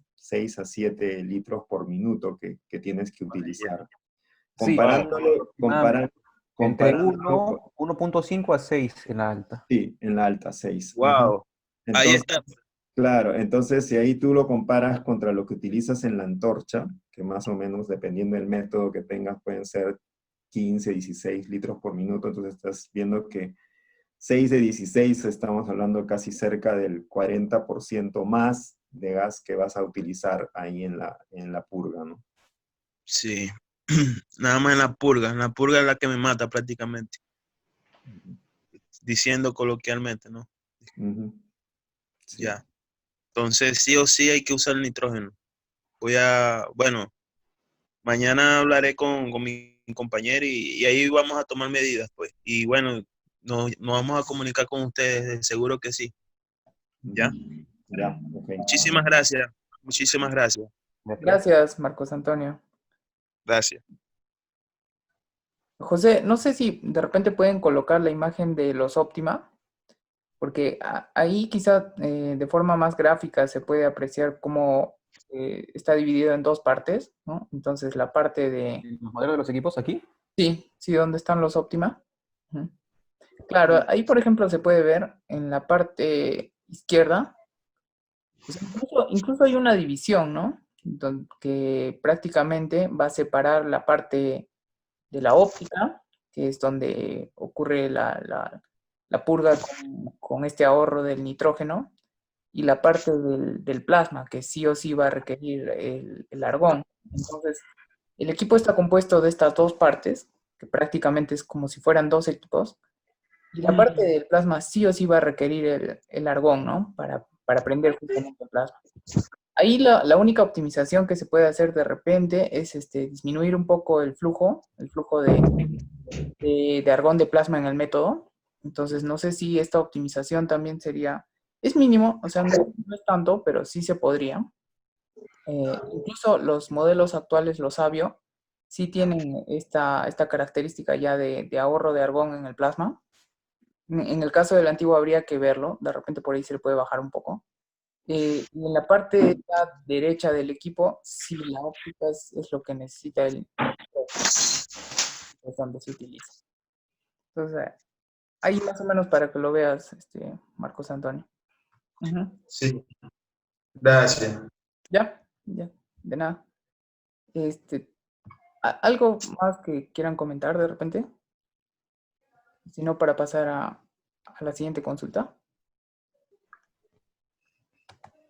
a 7 litros por minuto que tienes que utilizar. Comparándolo, entre 1.5 a 6 en la alta. Sí, en la alta, 6. Wow. Entonces, Ahí está. Claro, entonces si ahí tú lo comparas contra lo que utilizas en la antorcha, que más o menos, dependiendo del método que tengas, pueden ser 15, 16 litros por minuto, entonces estás viendo que 6 de 16 estamos hablando casi cerca del 40% más de gas que vas a utilizar ahí en la purga, ¿no? Sí, nada más en la purga es la que me mata prácticamente, diciendo coloquialmente, ¿no? Sí. Ya, entonces sí o sí hay que usar el nitrógeno. Bueno, mañana hablaré con mi compañero y ahí vamos a tomar medidas, pues. Y bueno, nos vamos a comunicar con ustedes, seguro que sí. ¿Ya? Ya, ok. Muchísimas gracias. Muchísimas gracias. Gracias, Marcos Antonio. Gracias. José, no sé si de repente pueden colocar la imagen de los Optima, porque ahí quizá de forma más gráfica se puede apreciar cómo está dividido en dos partes, ¿no? Entonces la parte de... ¿Los modelos de los equipos aquí? Sí, ¿dónde están los Optima? Claro, ahí por ejemplo se puede ver en la parte izquierda, pues incluso hay una división, ¿no? Que prácticamente va a separar la parte de la óptica, que es donde ocurre la purga con este ahorro del nitrógeno, y la parte del plasma, que sí o sí va a requerir el argón. Entonces, el equipo está compuesto de estas dos partes, que prácticamente es como si fueran dos equipos, y la parte del plasma sí o sí va a requerir el argón, ¿no? para prender justamente el plasma. Ahí la única optimización que se puede hacer de repente es disminuir un poco el flujo de argón de plasma en el método. Entonces, no sé si esta optimización también sería, es mínimo, o sea, no es tanto, pero sí se podría. Incluso los modelos actuales, los Savio, sí tienen esta característica ya de ahorro de argón en el plasma. En el caso del antiguo habría que verlo, de repente por ahí se le puede bajar un poco. Y en la parte derecha del equipo, sí, la óptica es lo que necesita es donde se utiliza. Entonces, ahí más o menos para que lo veas, Marcos Antonio. Ujú. Sí, gracias. Ya, de nada. ¿Algo más que quieran comentar de repente? Si no, para pasar a la siguiente consulta.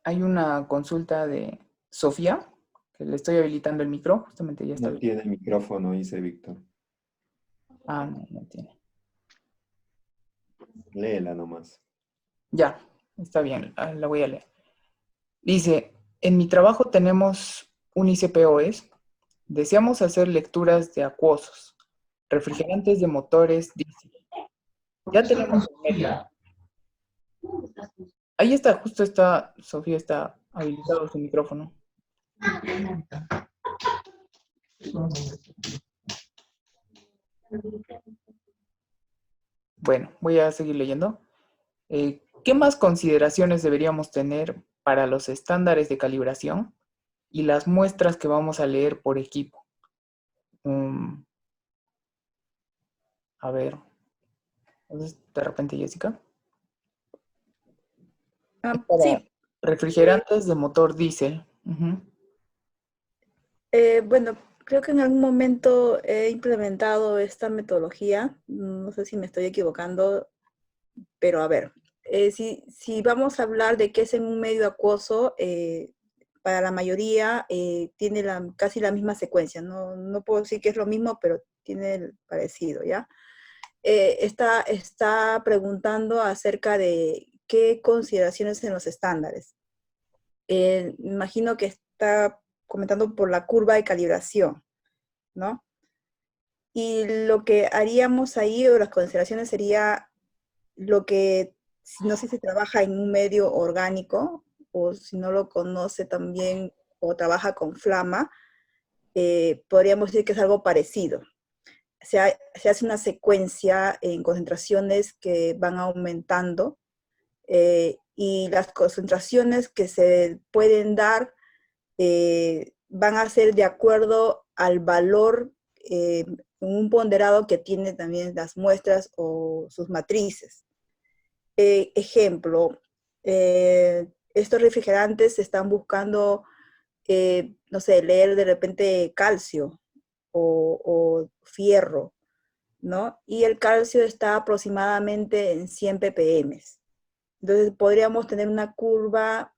Hay una consulta de Sofía, que le estoy habilitando el micro, justamente ya está No tiene micrófono, dice Víctor. Ah, no tiene. Léela nomás. Ya, está bien, la voy a leer. Dice, en mi trabajo tenemos un ICP-OS. Deseamos hacer lecturas de acuosos, refrigerantes de motores diésel. Ya tenemos el medio. Ahí está, justo está, Sofía está habilitado su micrófono. Bueno, voy a seguir leyendo. ¿Qué más consideraciones deberíamos tener para los estándares de calibración y las muestras que vamos a leer por equipo? A ver, entonces, de repente, Jessica. Sí. Refrigerantes de motor diésel. Ujú. Bueno, creo que en algún momento he implementado esta metodología. No sé si me estoy equivocando, pero a ver, si vamos a hablar de qué es en un medio acuoso, para la mayoría tiene casi la misma secuencia. No puedo decir que es lo mismo, pero tiene el parecido, ¿ya? Está preguntando acerca de qué consideraciones en los estándares. Imagino que está comentando por la curva de calibración, ¿no? Y lo que haríamos ahí, o las consideraciones, sería lo que, no sé si se trabaja en un medio orgánico, o si no lo conoce también, o trabaja con flama, podríamos decir que es algo parecido. Se hace una secuencia en concentraciones que van aumentando, y las concentraciones que se pueden dar van a ser de acuerdo al valor, un ponderado que tienen también las muestras o sus matrices. Ejemplo, estos refrigerantes están buscando, no sé, leer de repente calcio o fierro, ¿no? Y el calcio está aproximadamente en 100 ppm. Entonces podríamos tener una curva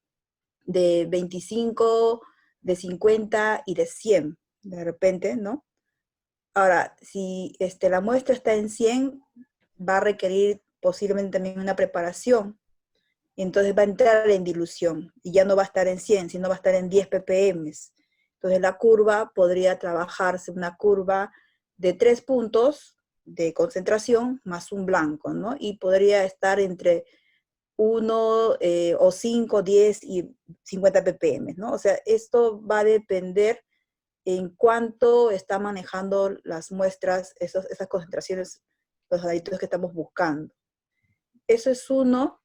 de 25, de 50 y de 100, de repente, ¿no? Ahora, si la muestra está en 100, va a requerir posiblemente también una preparación, y entonces va a entrar en dilución, y ya no va a estar en 100, sino va a estar en 10 ppm. Entonces la curva podría trabajarse una curva de 3 puntos de concentración más un blanco, ¿no? Y podría estar entre 1 o 5, 10 y 50 ppm, ¿no? O sea, esto va a depender en cuánto está manejando las muestras, esas concentraciones, los aditivos que estamos buscando. Eso es uno.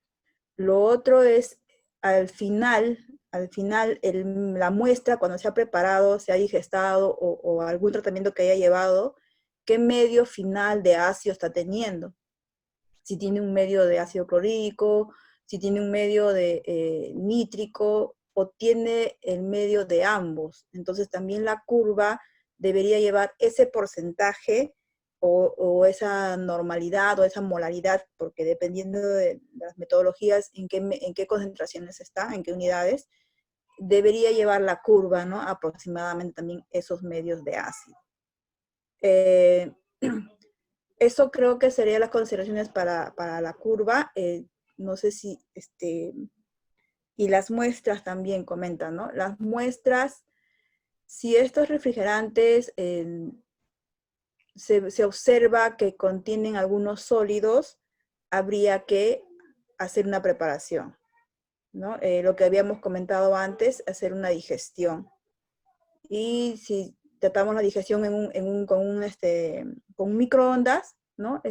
Lo otro es, al final la muestra, cuando se ha preparado, se ha digestado o algún tratamiento que haya llevado, ¿qué medio final de ácido está teniendo? Si tiene un medio de ácido clorhídrico, si tiene un medio de nítrico, o tiene el medio de ambos. Entonces también la curva debería llevar ese porcentaje o esa normalidad o esa molaridad, porque dependiendo de las metodologías, en qué concentraciones está, en qué unidades, debería llevar la curva, ¿no? Aproximadamente también esos medios de ácido. Eso creo que serían las consideraciones para la curva. No sé si y las muestras también comentan, ¿no? Las muestras, si estos refrigerantes se observa que contienen algunos sólidos, habría que hacer una preparación, ¿no? Lo que habíamos comentado antes, hacer una digestión. Y si tratamos la digestión con un microondas, ¿no?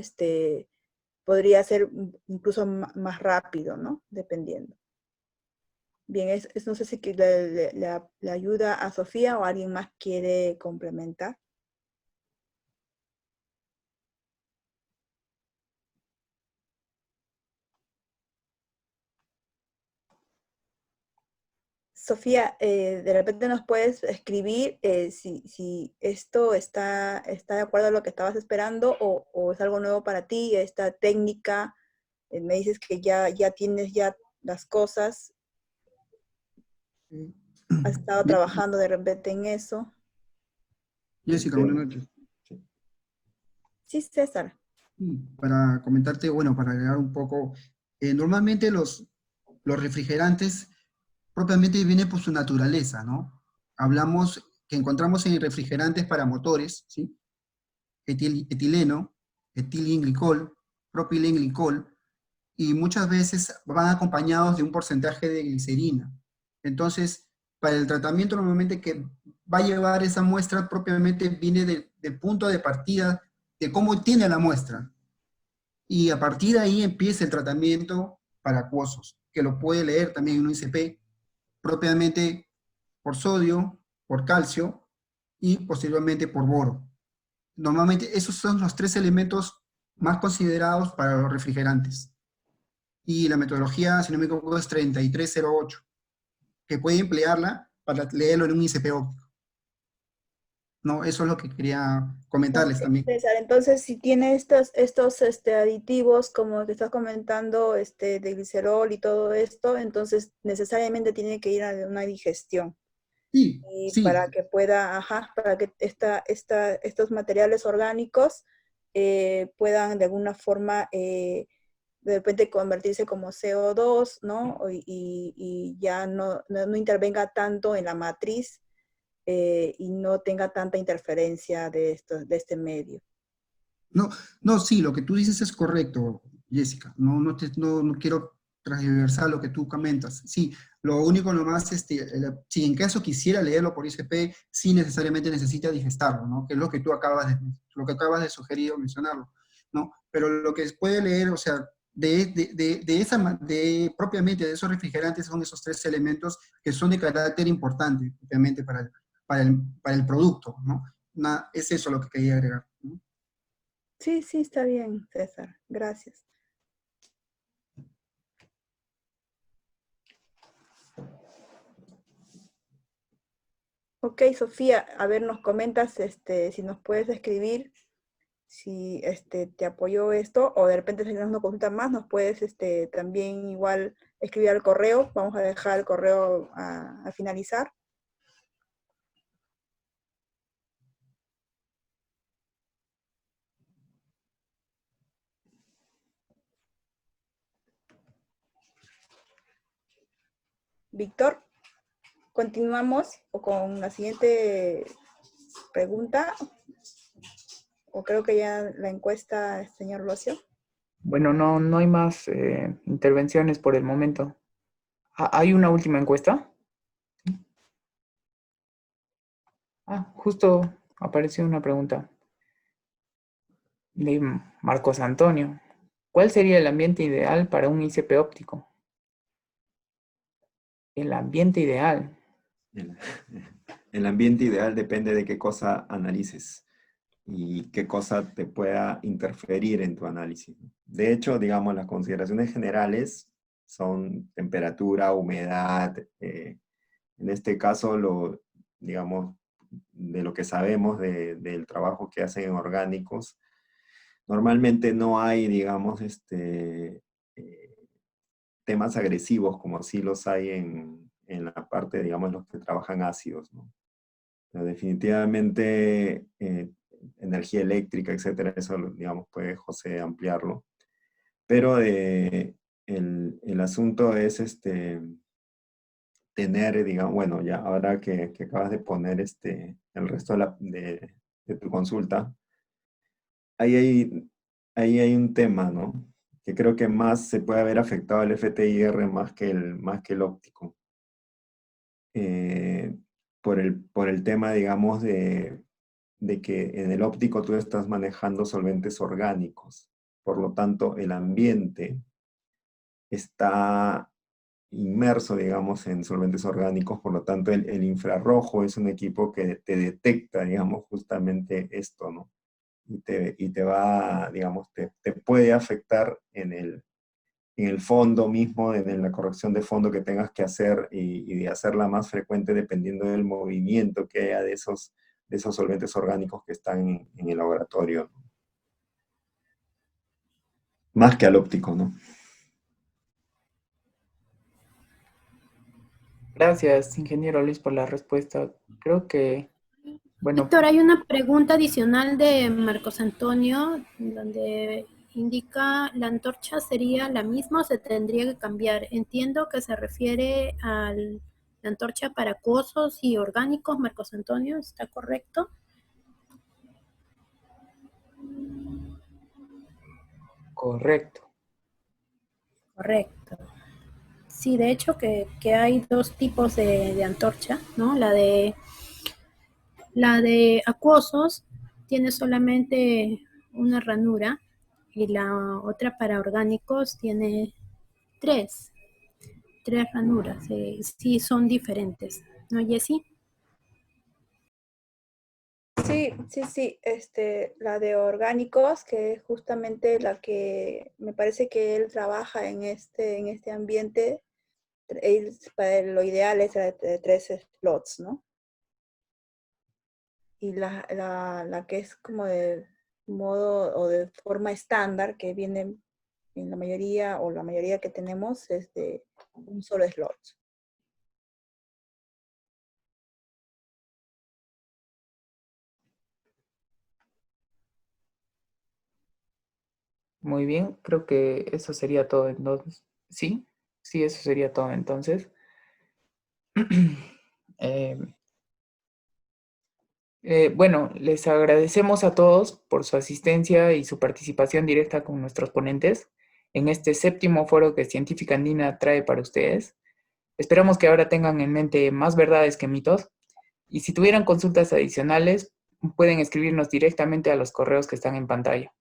Podría ser incluso más rápido, ¿no? Dependiendo. Bien, no sé si le ayuda a Sofía o alguien más quiere complementar. Sofía, de repente nos puedes escribir si esto está de acuerdo a lo que estabas esperando o es algo nuevo para ti, esta técnica. Me dices que ya tienes ya las cosas, has estado trabajando de repente en eso. Jessica, buenas noches. Sí, César. Para comentarte, bueno, para agregar un poco, normalmente los refrigerantes propiamente vienen por su naturaleza, ¿no? Hablamos que encontramos en refrigerantes para motores, ¿sí? Etileno, etilenglicol, propilenglicol, y muchas veces van acompañados de un porcentaje de glicerina. Entonces, para el tratamiento normalmente que va a llevar esa muestra propiamente viene del punto de partida de cómo tiene la muestra. Y a partir de ahí empieza el tratamiento para acuosos, que lo puede leer también en un ICP, propiamente por sodio, por calcio y posteriormente por boro. Normalmente esos son los 3 elementos más considerados para los refrigerantes. Y la metodología, si no me equivoco, es 3308, que puede emplearla para leerlo en un ICP óptico. No, eso es lo que quería comentarles también. César, entonces si tiene estos aditivos, como te estás comentando, de glicerol y todo esto, entonces necesariamente tiene que ir a una digestión. Sí, Y sí. para que pueda, para que estos materiales orgánicos puedan de alguna forma de repente convertirse como CO2, ¿no? Y ya no intervenga tanto en la matriz y no tenga tanta interferencia de este medio. No, sí, lo que tú dices es correcto, Jessica. No quiero transversar lo que tú comentas. Sí, lo único nomás, si en caso quisiera leerlo por ICP, sí necesariamente necesita digestarlo, ¿no? Que es lo que tú acabas de sugerir o mencionarlo, ¿no? Pero lo que puede leer, o sea, propiamente de esos refrigerantes son esos 3 elementos que son de carácter importante, obviamente, para el producto, ¿no? Es eso lo que quería agregar, ¿no? Sí, está bien, César. Gracias. Ok, Sofía, a ver, nos comentas si nos puedes escribir si te apoyó esto, o de repente si tienes una consulta más, nos puedes también igual escribir al correo. Vamos a dejar el correo a finalizar. Víctor, continuamos con la siguiente pregunta, o creo que ya la encuesta, señor Locio. Bueno, no hay más intervenciones por el momento. ¿Hay una última encuesta? Justo apareció una pregunta de Marcos Antonio. ¿Cuál sería el ambiente ideal para un ICP óptico? El ambiente ideal. El ambiente ideal depende de qué cosa analices y qué cosa te pueda interferir en tu análisis. De hecho, digamos, las consideraciones generales son temperatura, humedad. En este caso, digamos, de lo que sabemos del trabajo que hacen en orgánicos, normalmente no hay, digamos, temas agresivos como sí los hay en la parte, digamos, los que trabajan ácidos, ¿no? Pero definitivamente energía eléctrica, etcétera, eso, digamos, puede José ampliarlo. Pero el asunto es tener, digamos, bueno, ya ahora que acabas de poner el resto de tu consulta, ahí hay un tema, ¿no? Que creo que más se puede haber afectado el FTIR más que el óptico. Eh, por el tema, digamos, de que en el óptico tú estás manejando solventes orgánicos. Por lo tanto, el ambiente está inmerso, digamos, en solventes orgánicos. Por lo tanto, el infrarrojo es un equipo que te detecta, digamos, justamente esto, ¿no? Y te va, digamos, te puede afectar en el fondo mismo, en la corrección de fondo que tengas que hacer y de hacerla más frecuente dependiendo del movimiento que haya de esos solventes orgánicos que están en el laboratorio, ¿no? Más que al óptico, ¿no? Gracias, ingeniero Luis, por la respuesta. Creo que, bueno, Víctor, hay una pregunta adicional de Marcos Antonio, donde indica, ¿la antorcha sería la misma o se tendría que cambiar? Entiendo que se refiere a la antorcha para acuosos y orgánicos, Marcos Antonio, ¿está correcto? correcto. Correcto. Sí, de hecho que hay dos tipos de antorcha, ¿no? La de acuosos tiene solamente una ranura y la otra para orgánicos tiene tres ranuras. Sí, son diferentes, ¿no, Jessie? Sí, sí, sí, la de orgánicos, que es justamente la que me parece que él trabaja en este ambiente, lo ideal es la de 3 slots, ¿no? Y la que es como de modo o de forma estándar, que viene en la mayoría, o la mayoría que tenemos, es de un solo slot. Muy bien, creo que eso sería todo entonces. ¿Sí? Sí, eso sería todo entonces. Eh, bueno, les agradecemos a todos por su asistencia y su participación directa con nuestros ponentes en este séptimo foro que Científica Andina trae para ustedes. Esperamos que ahora tengan en mente más verdades que mitos y si tuvieran consultas adicionales pueden escribirnos directamente a los correos que están en pantalla.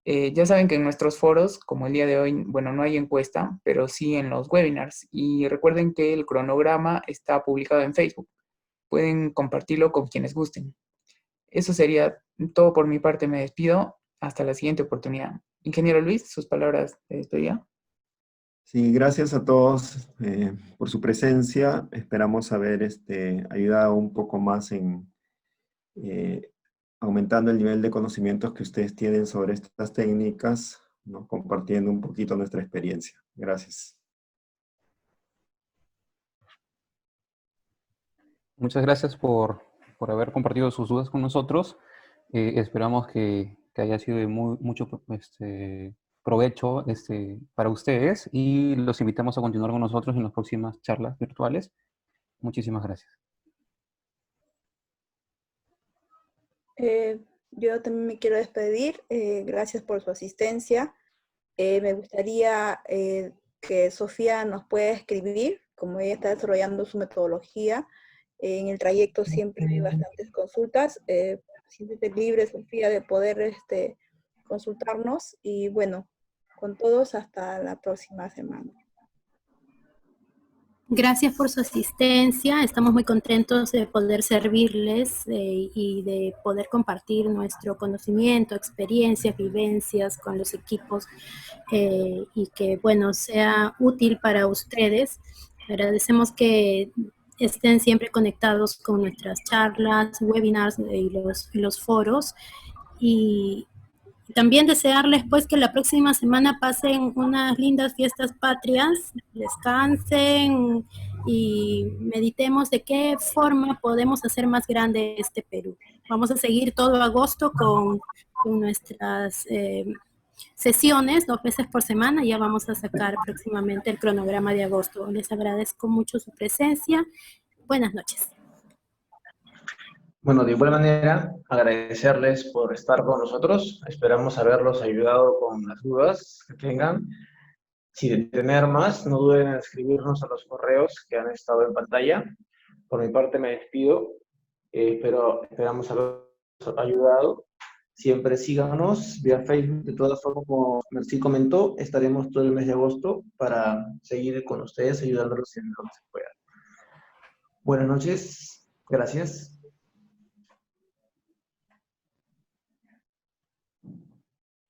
Ya saben que en nuestros foros, como el día de hoy, bueno, no hay encuesta, pero sí en los webinars. Y recuerden que el cronograma está publicado en Facebook. Pueden compartirlo con quienes gusten. Eso sería todo por mi parte. Me despido. Hasta la siguiente oportunidad. Ingeniero Luis, sus palabras de despedida. Sí, gracias a todos por su presencia. Esperamos haber ayudado un poco más en aumentando el nivel de conocimientos que ustedes tienen sobre estas técnicas, ¿no? Compartiendo un poquito nuestra experiencia. Gracias. Muchas gracias por haber compartido sus dudas con nosotros. Esperamos que haya sido de mucho provecho para ustedes y los invitamos a continuar con nosotros en las próximas charlas virtuales. Muchísimas gracias. Yo también me quiero despedir. Gracias por su asistencia. Me gustaría que Sofía nos pueda escribir, como ella está desarrollando su metodología. En el trayecto siempre hay bastantes consultas. Siéntete libre, Sofía, de poder consultarnos. Y bueno, con todos hasta la próxima semana. Gracias por su asistencia. Estamos muy contentos de poder servirles y de poder compartir nuestro conocimiento, experiencias, vivencias con los equipos y que, bueno, sea útil para ustedes. Agradecemos que estén siempre conectados con nuestras charlas, webinars y los foros. Y también desearles pues que la próxima semana pasen unas lindas fiestas patrias, descansen y meditemos de qué forma podemos hacer más grande este Perú. Vamos a seguir todo agosto con nuestras sesiones 2 veces por semana. Ya vamos a sacar próximamente el cronograma de agosto. Les agradezco mucho su presencia. Buenas noches. Bueno, de igual manera, agradecerles por estar con nosotros. Esperamos haberlos ayudado con las dudas que tengan. Si de tener más, no duden en escribirnos a los correos que han estado en pantalla. Por mi parte me despido, pero esperamos haberlos ayudado. Siempre síganos vía Facebook. De todas formas, como Merci comentó, estaremos todo el mes de agosto para seguir con ustedes, ayudándolos en lo que se pueda. Buenas noches, gracias.